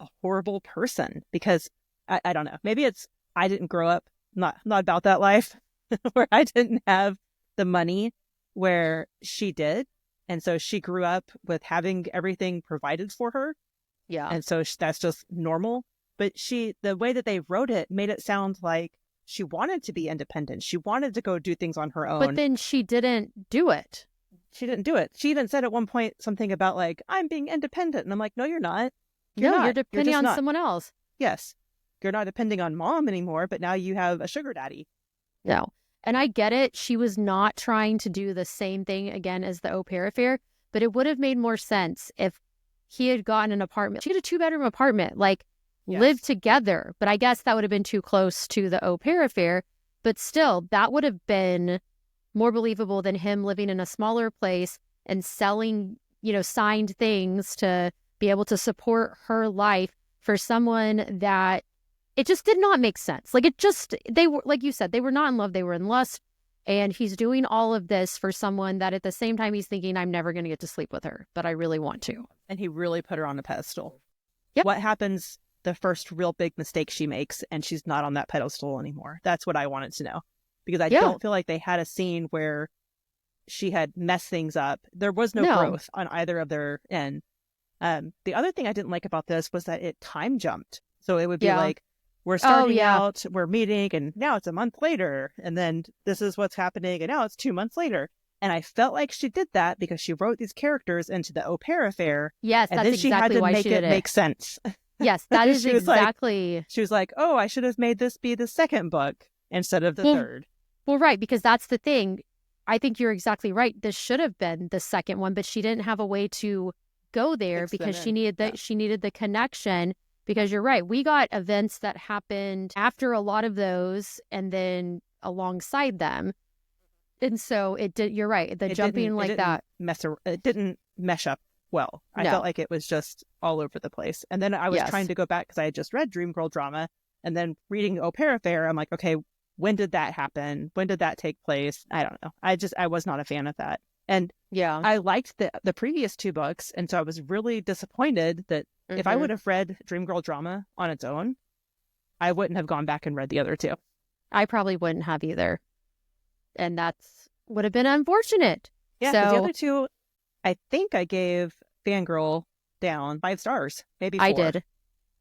a horrible person, because I don't know. Maybe it's I didn't grow up not about that life where I didn't have the money where she did, and so she grew up with having everything provided for her, Yeah. and so that's just normal. But the way that they wrote it made it sound like she wanted to be independent. She wanted to go do things on her own. But then she didn't do it. She didn't do it. She even said at one point something about like, I'm being independent. And I'm like, no, you're not. You're depending just on not. someone else. Yes. You're not depending on mom anymore, but now you have a sugar daddy. No. And I get it. She was not trying to do the same thing again as the au pair affair, but it would have made more sense if he had gotten an apartment. She had a 2-bedroom apartment, like lived together. But I guess that would have been too close to the au pair affair. But still, that would have been more believable than him living in a smaller place and selling, signed things to be able to support her life for someone that it just did not make sense. Like they were, like you said, they were not in love, they were in lust. And he's doing all of this for someone that at the same time he's thinking, I'm never going to get to sleep with her, but I really want to. And he really put her on a pedestal. Yep. What happens the first real big mistake she makes and she's not on that pedestal anymore? That's what I wanted to know. Because I don't feel like they had a scene where she had messed things up. There was no growth on either of their end. The other thing I didn't like about this was that it time jumped. So it would be like, we're starting out, we're meeting, and now it's a month later. And then this is what's happening, and now it's 2 months later. And I felt like she did that because she wrote these characters into the au pair affair. Yes, and that's then she exactly had to why make she did it make sense. Yes, that is exactly. She was like, oh, I should have made this be the second book instead of the third. Well, right, because that's the thing. I think you're exactly right. This should have been the second one, but she didn't have a way to go there because she needed the connection. Because you're right, we got events that happened after a lot of those and then alongside them. And so you're right, the jumping like that. It didn't mesh up well. I felt like it was just all over the place. And then I was trying to go back because I had just read Dream Girl Drama and then reading Au Pair Affair. I'm like, okay, when did that happen? When did that take place? I don't know. I was not a fan of that. And I liked the previous 2 books. And so I was really disappointed that if I would have read Dream Girl Drama on its own, I wouldn't have gone back and read the other 2. I probably wouldn't have either. And would have been unfortunate. Yeah, so, the other 2, I think I gave Fangirl Down 5 stars, maybe 4. I did.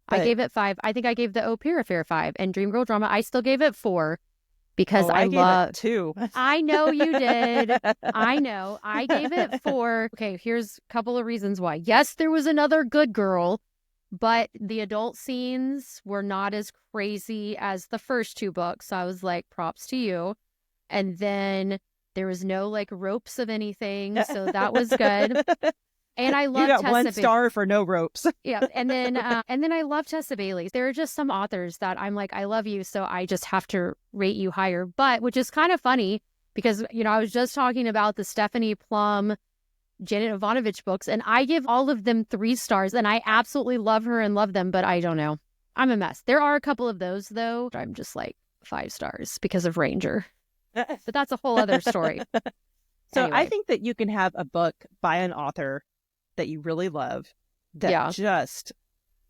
But I gave it 5. I think I gave the Au Pair Affair 5. And Dream Girl Drama, I still gave it 4. Because I gave it 2. I know you did. I know. I gave it 4. Okay, here's a couple of reasons why. Yes, there was another good girl, but the adult scenes were not as crazy as the first 2 books. So I was like, props to you. And then there was no like ropes of anything. So that was good. And I love Tessa. You got 1 star for no ropes. Yeah. And then I love Tessa Bailey. There are just some authors that I'm like, I love you, so I just have to rate you higher. But which is kind of funny because, I was just talking about the Stephanie Plum, Janet Ivanovich books, and I give all of them 3 stars, and I absolutely love her and love them, but I don't know. I'm a mess. There are a couple of those, though. I'm just like 5 stars because of Ranger. But that's a whole other story. So anyway. I think that you can have a book by an author that you really love that just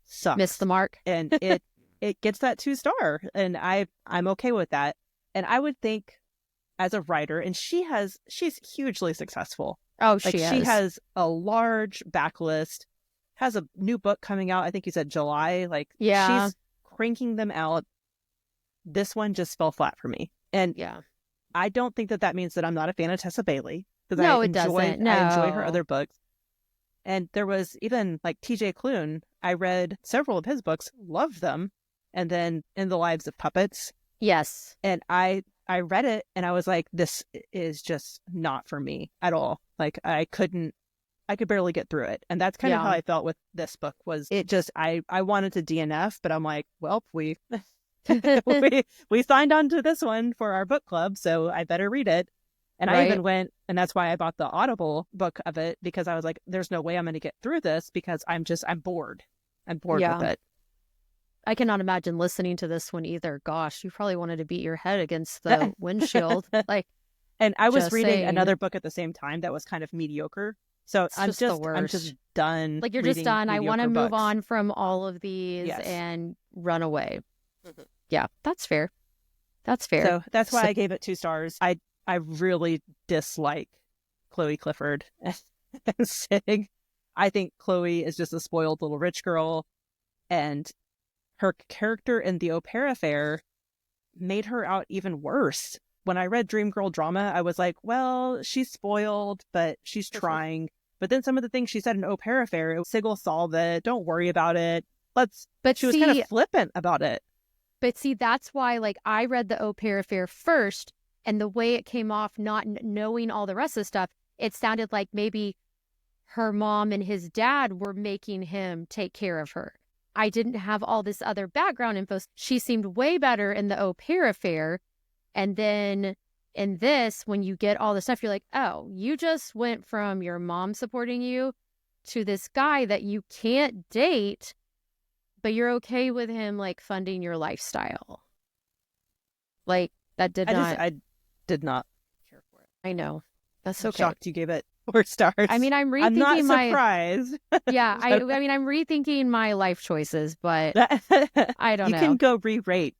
sucks. Missed the mark. And it gets that 2 star. And I'm okay with that. And I would think as a writer, and she's hugely successful. Oh, she has a large backlist, has a new book coming out. I think you said July. She's cranking them out. This one just fell flat for me. And I don't think that means that I'm not a fan of Tessa Bailey. Because I enjoy her other books. And there was even like TJ Klune. I read several of his books, loved them. And then In the Lives of Puppets. Yes. And I read it and I was like, this is just not for me at all. Like I could barely get through it. And that's kind of how I felt with this book. Was it just, I wanted to DNF, but I'm like, well, we signed on to this one for our book club, so I better read it. And I even went, and that's why I bought the Audible book of it, because I was like, there's no way I'm going to get through this because I'm bored. I'm bored with it. I cannot imagine listening to this one either. Gosh, you probably wanted to beat your head against the windshield. And I was reading another book at the same time that was kind of mediocre. So I'm just done. Like you're just done. I want to move on from all of these and run away. Mm-hmm. Yeah, that's fair. That's fair. So that's why I gave it 2 stars. I really dislike Chloe Clifford and Sig. I think Chloe is just a spoiled little rich girl, and her character in the Au Pair Affair made her out even worse. When I read Dream Girl Drama, I was like, well, she's spoiled, but she's trying. But then some of the things she said in Au Pair Affair, Sig will solve it. Don't worry about it. She was kind of flippant about it. But see, that's why I read the Au Pair Affair first. And the way it came off, not knowing all the rest of the stuff, it sounded like maybe her mom and his dad were making him take care of her. I didn't have all this other background info. She seemed way better in the au pair affair. And then in this, when you get all the stuff, you're like, oh, you just went from your mom supporting you to this guy that you can't date, but you're okay with him like funding your lifestyle. Like that I did not care for it. I know. That's okay. I'm shocked you gave it 4 stars. I mean, I'm rethinking I'm not surprised. Yeah, I mean, I'm rethinking my life choices, but I don't know. You can go re-rate.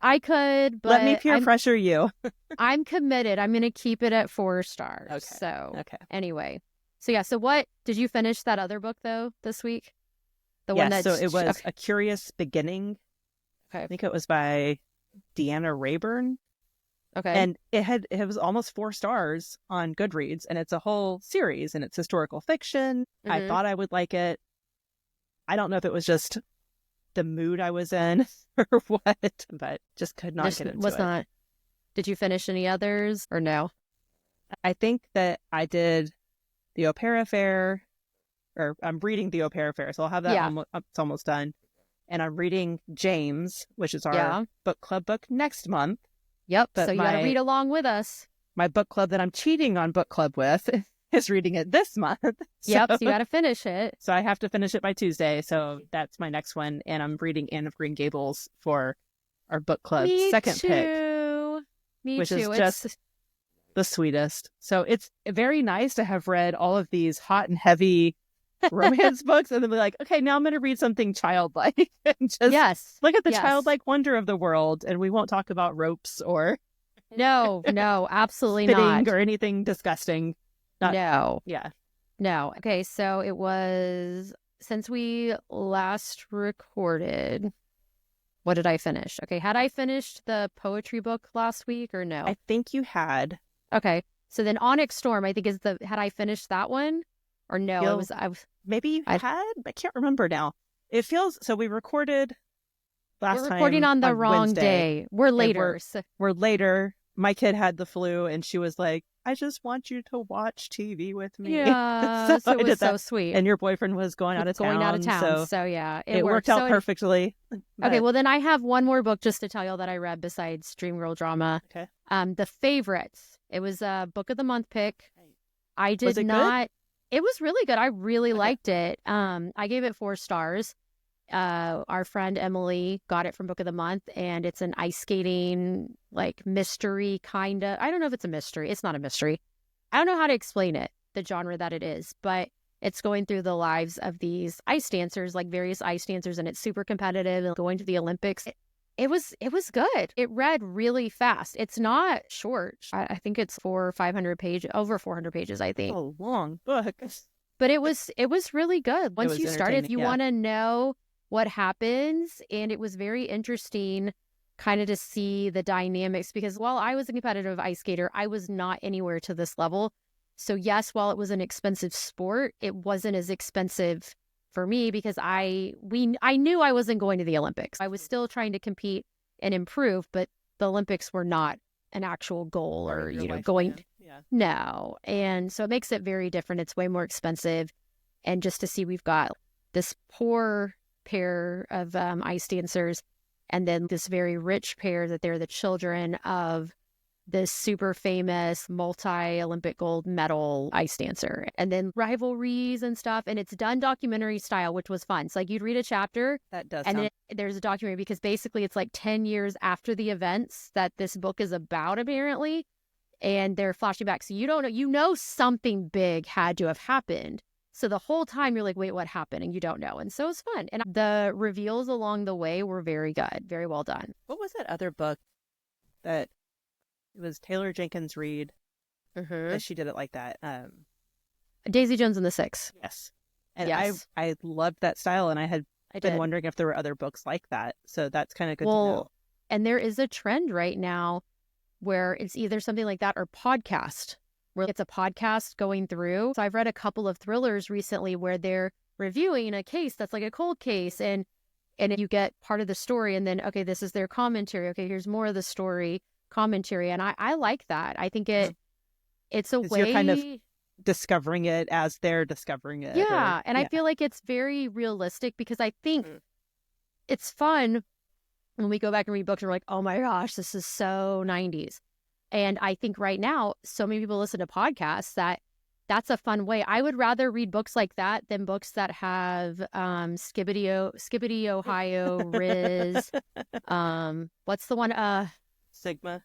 I could, but let me peer pressure you. I'm committed. I'm going to keep it at 4 stars. Okay. So okay. Anyway, so yeah. So what did you finish that other book though this week? The one that so it was A Curious Beginning. Okay, I think it was by Deanna Rayburn. Okay, and it was almost 4 stars on Goodreads, and it's a whole series, and it's historical fiction. I thought I would like it. I don't know if it was just the mood I was in or what, but just could not get into it. Did you finish any others or no? I think that I did the Au Pair Affair, or I'm reading the Au Pair Affair, so I'll have that it's almost done. And I'm reading James, which is our book club book next month. Yep, but so you got to read along with us. My book club that I'm cheating on book club with is reading it this month. So you got to finish it. So I have to finish it by Tuesday. So that's my next one. And I'm reading Anne of Green Gables for our book club second pick. Which is just the sweetest. So it's very nice to have read all of these hot and heavy romance books and then be like, okay, now I'm going to read something childlike and just look at the childlike wonder of the world. And we won't talk about ropes or no, absolutely not, or anything disgusting. No. Okay, so it was since we last recorded. What did I finish? Okay, had I finished the poetry book last week or no? I think you had. Okay, so then Onyx Storm, I think had I finished that one or no? Maybe you had. I can't remember now. It feels so. We recorded last time. We're recording on the wrong Wednesday. Day. We're later. We're later. My kid had the flu, and she was like, "I just want you to watch TV with me." Yeah, so it was so sweet. And your boyfriend was going out of town. So yeah, it worked out perfectly. Okay, well then I have one more book just to tell y'all that I read besides Dream Girl Drama. Okay. The Favorites. It was a book of the month pick. I did was it not. Good? It was really good. I really liked it. I gave it 4 stars. Our friend Emily got it from Book of the Month, and it's an ice skating like mystery kind of. I don't know if it's a mystery. It's not a mystery. I don't know how to explain it, the genre that it is, but it's going through the lives of these ice dancers, like various ice dancers, and it's super competitive and going to the Olympics. It was good. It read really fast. It's not short. I think it's 400 or 500 pages, over 400 pages, I think. Oh, long book. But it was really good. Once you start, if you want to know what happens, and it was very interesting kind of to see the dynamics, because while I was a competitive ice skater, I was not anywhere to this level. So yes, while it was an expensive sport, it wasn't as expensive for me because I knew I wasn't going to the Olympics. I was still trying to compete and improve, but the Olympics were not an actual goal or going. Yeah. No. And so it makes it very different. It's way more expensive. And just to see, we've got this poor pair of ice dancers and then this very rich pair that they're the children of this super famous multi-Olympic gold medal ice dancer, and then rivalries and stuff. And it's done documentary style, which was fun. So like you'd read a chapter then there's a documentary, because basically it's like 10 years after the events that this book is about, apparently. And they're flashing back. So you don't know, something big had to have happened. So the whole time you're like, wait, what happened? And you don't know. And so it's fun. And the reveals along the way were very good. Very well done. What was that other book that it was Taylor Jenkins Reid? That she did it like that. Daisy Jones and the Six. Yes. And I loved that style, and I had been wondering if there were other books like that. So that's kind of good to know. And there is a trend right now where it's either something like that or podcast, where it's a podcast going through. So I've read a couple of thrillers recently where they're reviewing a case that's like a cold case, and you get part of the story, and then, okay, this is their commentary. Okay, here's more of the story commentary. And I like that. I think it's a way. discovering it as they're discovering it. Yeah. And I feel like it's very realistic because I think it's fun when we go back and read books and we're like, oh my gosh, this is so 90s. And I think right now, so many people listen to podcasts that's a fun way. I would rather read books like that than books that have Skibbity Ohio, Riz. What's the one? Sigma.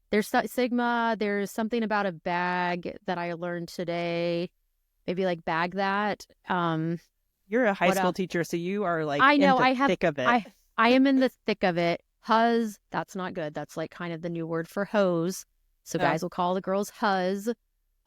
There's Sigma. There's something about a bag that I learned today. Maybe like bag that. You're a high school teacher, so you are like I know, in the I have, thick of it. I am in the thick of it. Huzz, that's not good. That's like kind of the new word for hose. So guys will call the girls huzz.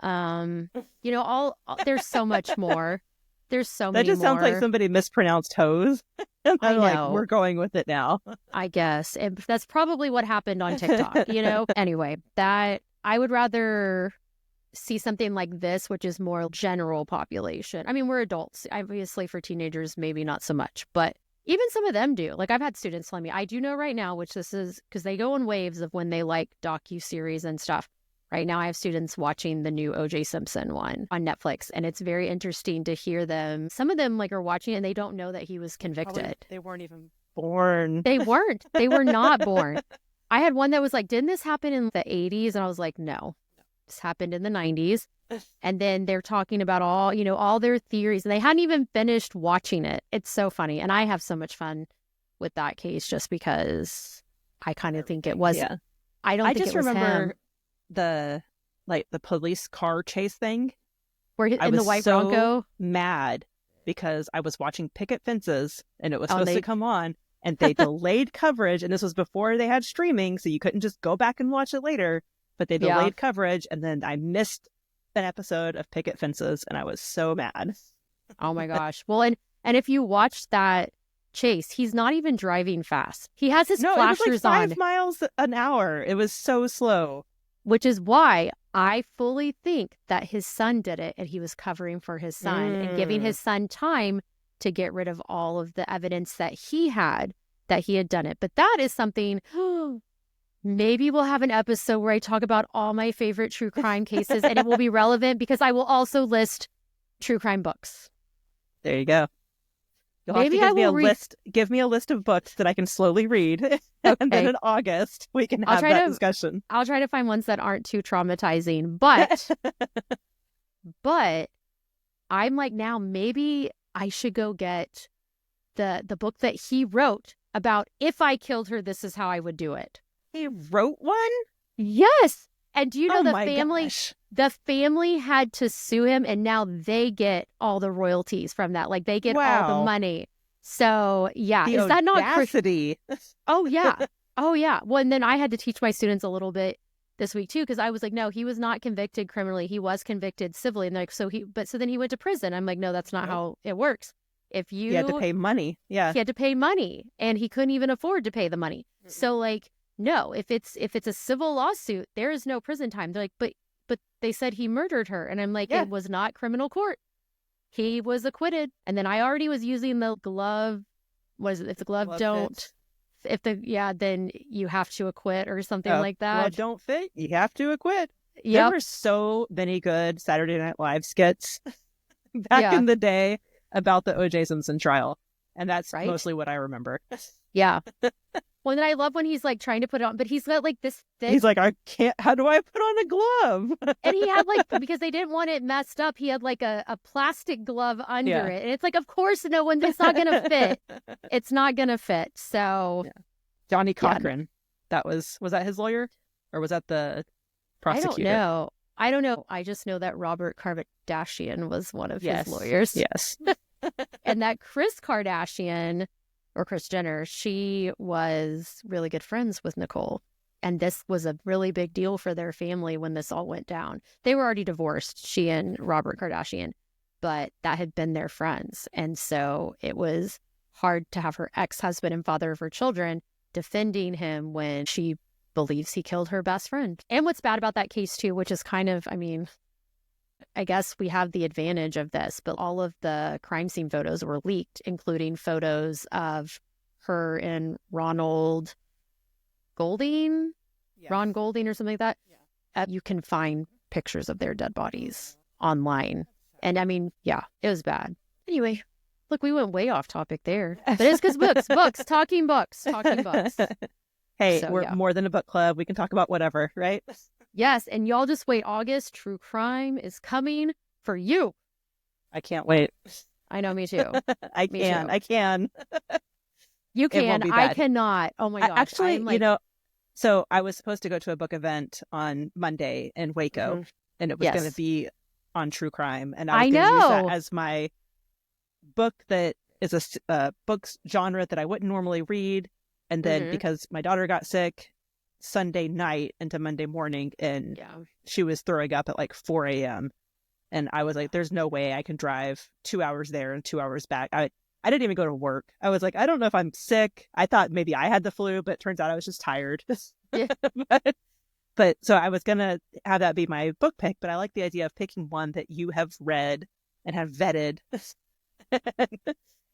You know, all there's so much more. There's so many more. That just sounds like somebody mispronounced hose. And I know. Like, we're going with it now. I guess. And that's probably what happened on TikTok, you know? Anyway, that I would rather see something like this, which is more general population. I mean, we're adults. Obviously, for teenagers, maybe not so much. But even some of them do. Like, I've had students telling me, I do know right now, which this is because they go in waves of when they like docuseries and stuff. Right now, I have students watching the new O.J. Simpson one on Netflix, and it's very interesting to hear them. Some of them like are watching it and they don't know that he was convicted. Probably, they weren't even born. They weren't. They were not born. I had one that was like, didn't this happen in the 80s? And I was like, no, this happened in the 90s. And then they're talking about all their theories, and they hadn't even finished watching it. It's so funny. And I have so much fun with that case just because I kind of think it was. Yeah. I don't think it was remember him. The police car chase thing where in the white Bronco. Mad because I was watching Picket Fences and it was supposed to come on and they delayed coverage, and this was before they had streaming, so you couldn't just go back and watch it later, but they delayed coverage, and then I missed an episode of Picket Fences and I was so mad. Oh my gosh. Well, and if you watch that chase, he's not even driving fast. He has his flashers it was like 5 miles an hour. It was so slow. Which is why I fully think that his son did it, and he was covering for his son and giving his son time to get rid of all of the evidence that he had done it. But that is something, maybe we'll have an episode where I talk about all my favorite true crime cases, and it will be relevant because I will also list true crime books. There you go. You'll Maybe have to give me a list of books that I can slowly read. Okay. And then in August, we can have that discussion. I'll try to find ones that aren't too traumatizing. But I'm like, now maybe I should go get the book that he wrote about, if I killed her, this is how I would do it. He wrote one? Yes. And do you know gosh. The family had to sue him, and now they get all the royalties from that. Like, they get all the money. So, yeah. Is that not crazy? Oh, yeah. Oh, yeah. Well, and then I had to teach my students a little bit this week, too, because I was like, no, he was not convicted criminally. He was convicted civilly. And they're like, so then he went to prison. I'm like, no, that's not how it works. He had to pay money. Yeah. He had to pay money, and he couldn't even afford to pay the money. So, like, no, if it's a civil lawsuit, there is no prison time. They're like, but they said he murdered her. And I'm like, It was not criminal court. He was acquitted. And then I already was using the glove. What is it? If the glove don't fit. Then you have to acquit or something like that. Glove don't fit, you have to acquit. Yep. There were so many good Saturday Night Live skits back in the day about the O.J. Simpson trial. And that's mostly what I remember. Yeah. Well, then I love when he's like trying to put it on, but he's got like this thick. He's like, I can't, how do I put on a glove? And he had like, because they didn't want it messed up, he had like a plastic glove under it. And it's like, of course, no one, it's not going to fit. It's not going to fit. So. Yeah. Johnny Cochran, was that his lawyer? Or was that the prosecutor? I don't know. I just know that Robert Kardashian was one of his lawyers. Yes. And that Kris Kardashian, or Kris Jenner, she was really good friends with Nicole. And this was a really big deal for their family when this all went down. They were already divorced, she and Robert Kardashian, but that had been their friends. And so it was hard to have her ex-husband and father of her children defending him when she believes he killed her best friend. And what's bad about that case too, which is kind of, I guess we have the advantage of this, but all of the crime scene photos were leaked, including photos of her and Ron Golding or something like that. Yeah. You can find pictures of their dead bodies online. And I mean, yeah, it was bad. Anyway, look, we went way off topic there. But it's because books, talking books. Hey, So, we're more than a book club. We can talk about whatever, right? Yes, and y'all just wait. August, true crime is coming for you. I can't wait. I know, me too. I can. You can. I cannot. Oh my gosh. Actually, so I was supposed to go to a book event on Monday in Waco, and it was going to be on true crime. And I was going to use that as my book that is a book genre that I wouldn't normally read. And then because my daughter got sick Sunday night into Monday morning, and she was throwing up at like 4 a.m. And I was like, there's no way I can drive 2 hours there and 2 hours back. I didn't even go to work. I was like, I don't know if I'm sick. I thought maybe I had the flu, but it turns out I was just tired. Yeah. but so I was going to have that be my book pick, but I like the idea of picking one that you have read and have vetted.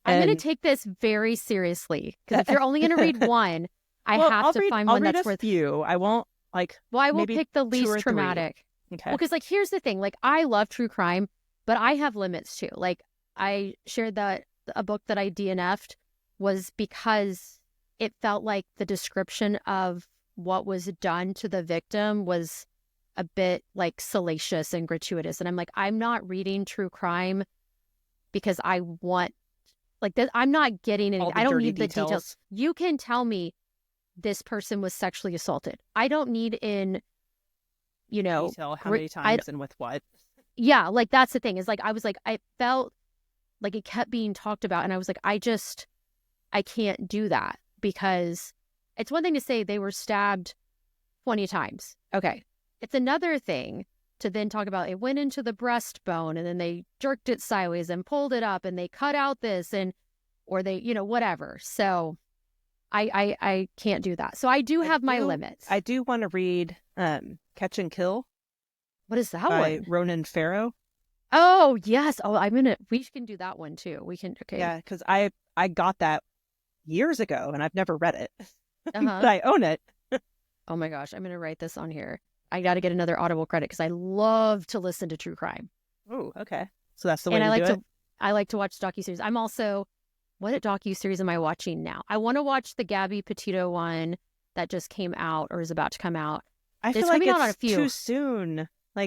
I'm going to take this very seriously, because if you're only going to read one, I'll find one that's worth. Few. I won't I will pick the least traumatic. Okay. Well, because here's the thing. I love true crime, but I have limits too. I shared that a book that I DNF'd was because it felt like the description of what was done to the victim was a bit salacious and gratuitous. And I'm like, I'm not reading true crime because I want I'm not getting any. I don't need the details. You can tell me this person was sexually assaulted. I don't need detail how many times and with what. Yeah, that's the thing. Is I felt like it kept being talked about, and I was like, I can't do that, because it's one thing to say they were stabbed 20 times. Okay. It's another thing to then talk about it went into the breastbone, and then they jerked it sideways and pulled it up, and they cut out this, or they, whatever. So I can't do that. So I do have my limits. I do want to read Catch and Kill. What is that by one? Ronan Farrow. Oh, yes. Oh, we can do that one too. We can. Okay. Yeah, because I got that years ago and I've never read it. But I own it. Oh my gosh. I'm going to write this on here. I got to get another Audible credit because I love to listen to true crime. Oh, okay. So that's the way to do it. I like to watch docuseries. I'm also, what docuseries am I watching now? I want to watch the Gabby Petito one that just came out or is about to come out. I feel like it's too soon. I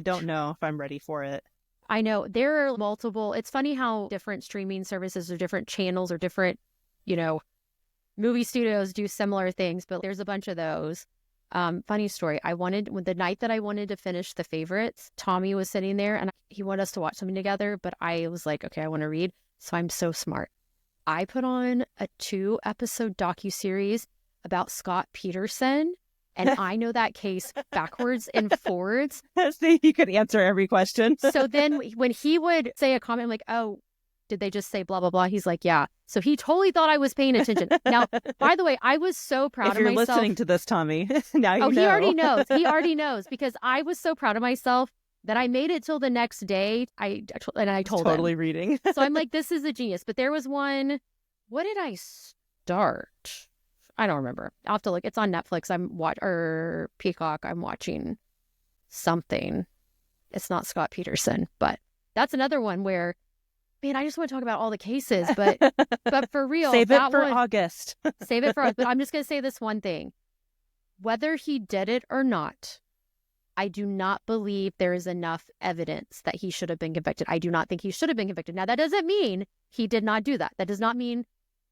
don't know if I'm ready for it. I know. There are multiple. It's funny how different streaming services or different channels or different, movie studios do similar things, but there's a bunch of those. Funny story. The night that I wanted to finish The Favorites, Tommy was sitting there and he wanted us to watch something together, but I was like, okay, I want to read. So I'm so smart. I put on a 2-episode docuseries about Scott Peterson, and I know that case backwards and forwards. So you could answer every question. So then when he would say a comment, I'm like, oh, did they just say blah, blah, blah? He's like, yeah. So he totally thought I was paying attention. Now, by the way, I was so proud of myself. If you're listening to this, Tommy, now you know. He already knows. He already knows, because I was so proud of myself that I made it till the next day. I told him. Totally reading. So I'm like, this is a genius. But there was one. What did I start? I don't remember. I'll have to look. It's on Netflix. Or Peacock. I'm watching something. It's not Scott Peterson, but that's another one where, man, I just want to talk about all the cases, but for real, save it for August. Save it for August. But I'm just going to say this one thing. Whether he did it or not, I do not believe there is enough evidence that he should have been convicted. I do not think he should have been convicted. Now, that doesn't mean he did not do that. That does not mean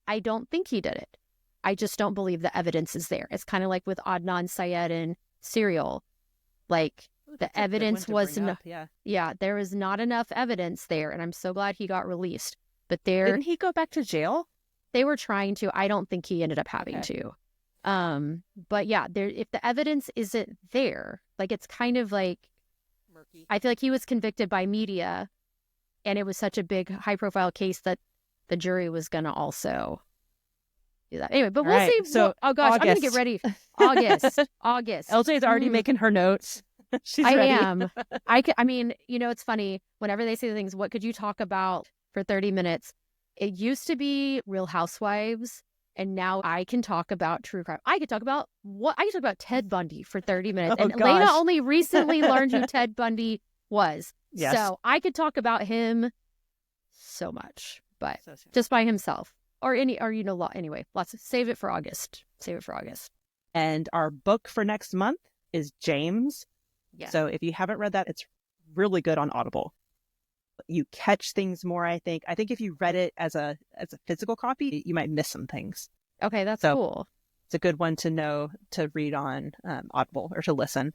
I don't think he did it. I just don't believe the evidence is there. It's kind of like with Adnan Syed and Serial. The evidence was there was not enough evidence there, and I'm so glad he got released. But didn't he go back to jail? They were trying to. I don't think he ended up having to. But yeah, if the evidence isn't there, it's kind of like murky. I feel like he was convicted by media, and it was such a big, high-profile case that the jury was gonna also do that. Anyway, but we'll see. So, oh gosh, August. I'm gonna get ready. August. LJ's already making her notes. She's ready. I am. I mean, it's funny. Whenever they say the things, what could you talk about for 30 minutes? It used to be Real Housewives, and now I can talk about true crime. I could talk about Ted Bundy for 30 minutes. And Leyna only recently learned who Ted Bundy was. Yes. So I could talk about him so much, but So just by himself anyway, save it for August. And our book for next month is James. Yeah. So if you haven't read that, it's really good on Audible. You catch things more, I think. I think if you read it as a physical copy, you might miss some things. Okay, that's cool. It's a good one to know to read on Audible or to listen.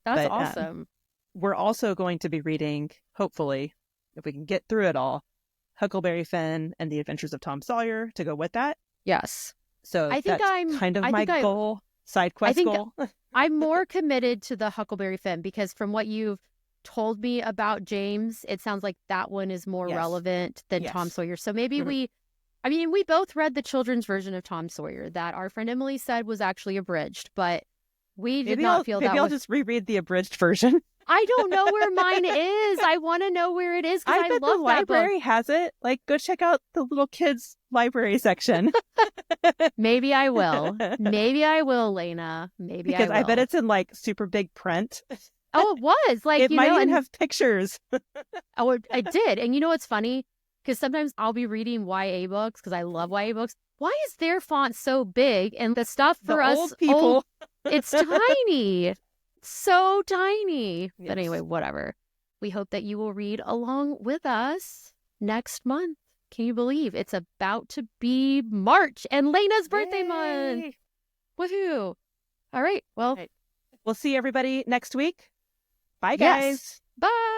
That's awesome. We're also going to be reading, hopefully, if we can get through it all, Huckleberry Finn and the Adventures of Tom Sawyer to go with that. Yes. So that's kind of my goal, side quest goal. I'm more committed to the Huckleberry Finn because from what you've told me about James, it sounds like that one is more relevant than Tom Sawyer. So maybe we both read the children's version of Tom Sawyer that our friend Emily said was actually abridged, but we did not feel that. Maybe I'll just reread the abridged version. I don't know where mine is. I want to know where it is because I bet love the that book. library has it. Like, go check out the little kids' library section. Maybe I will. Maybe I will, Leyna. Maybe because I will. I bet it's in like super big print. Oh, it was like it might even have pictures. Oh, it did. And you know what's funny? Because sometimes I'll be reading YA books because I love YA books. Why is their font so big and the stuff for us old people? It's tiny. So tiny. Yes. But anyway, whatever. We hope that you will read along with us next month. Can you believe it's about to be March and Leyna's birthday month? Woohoo. All right. Well, we'll see everybody next week. Bye, guys. Bye.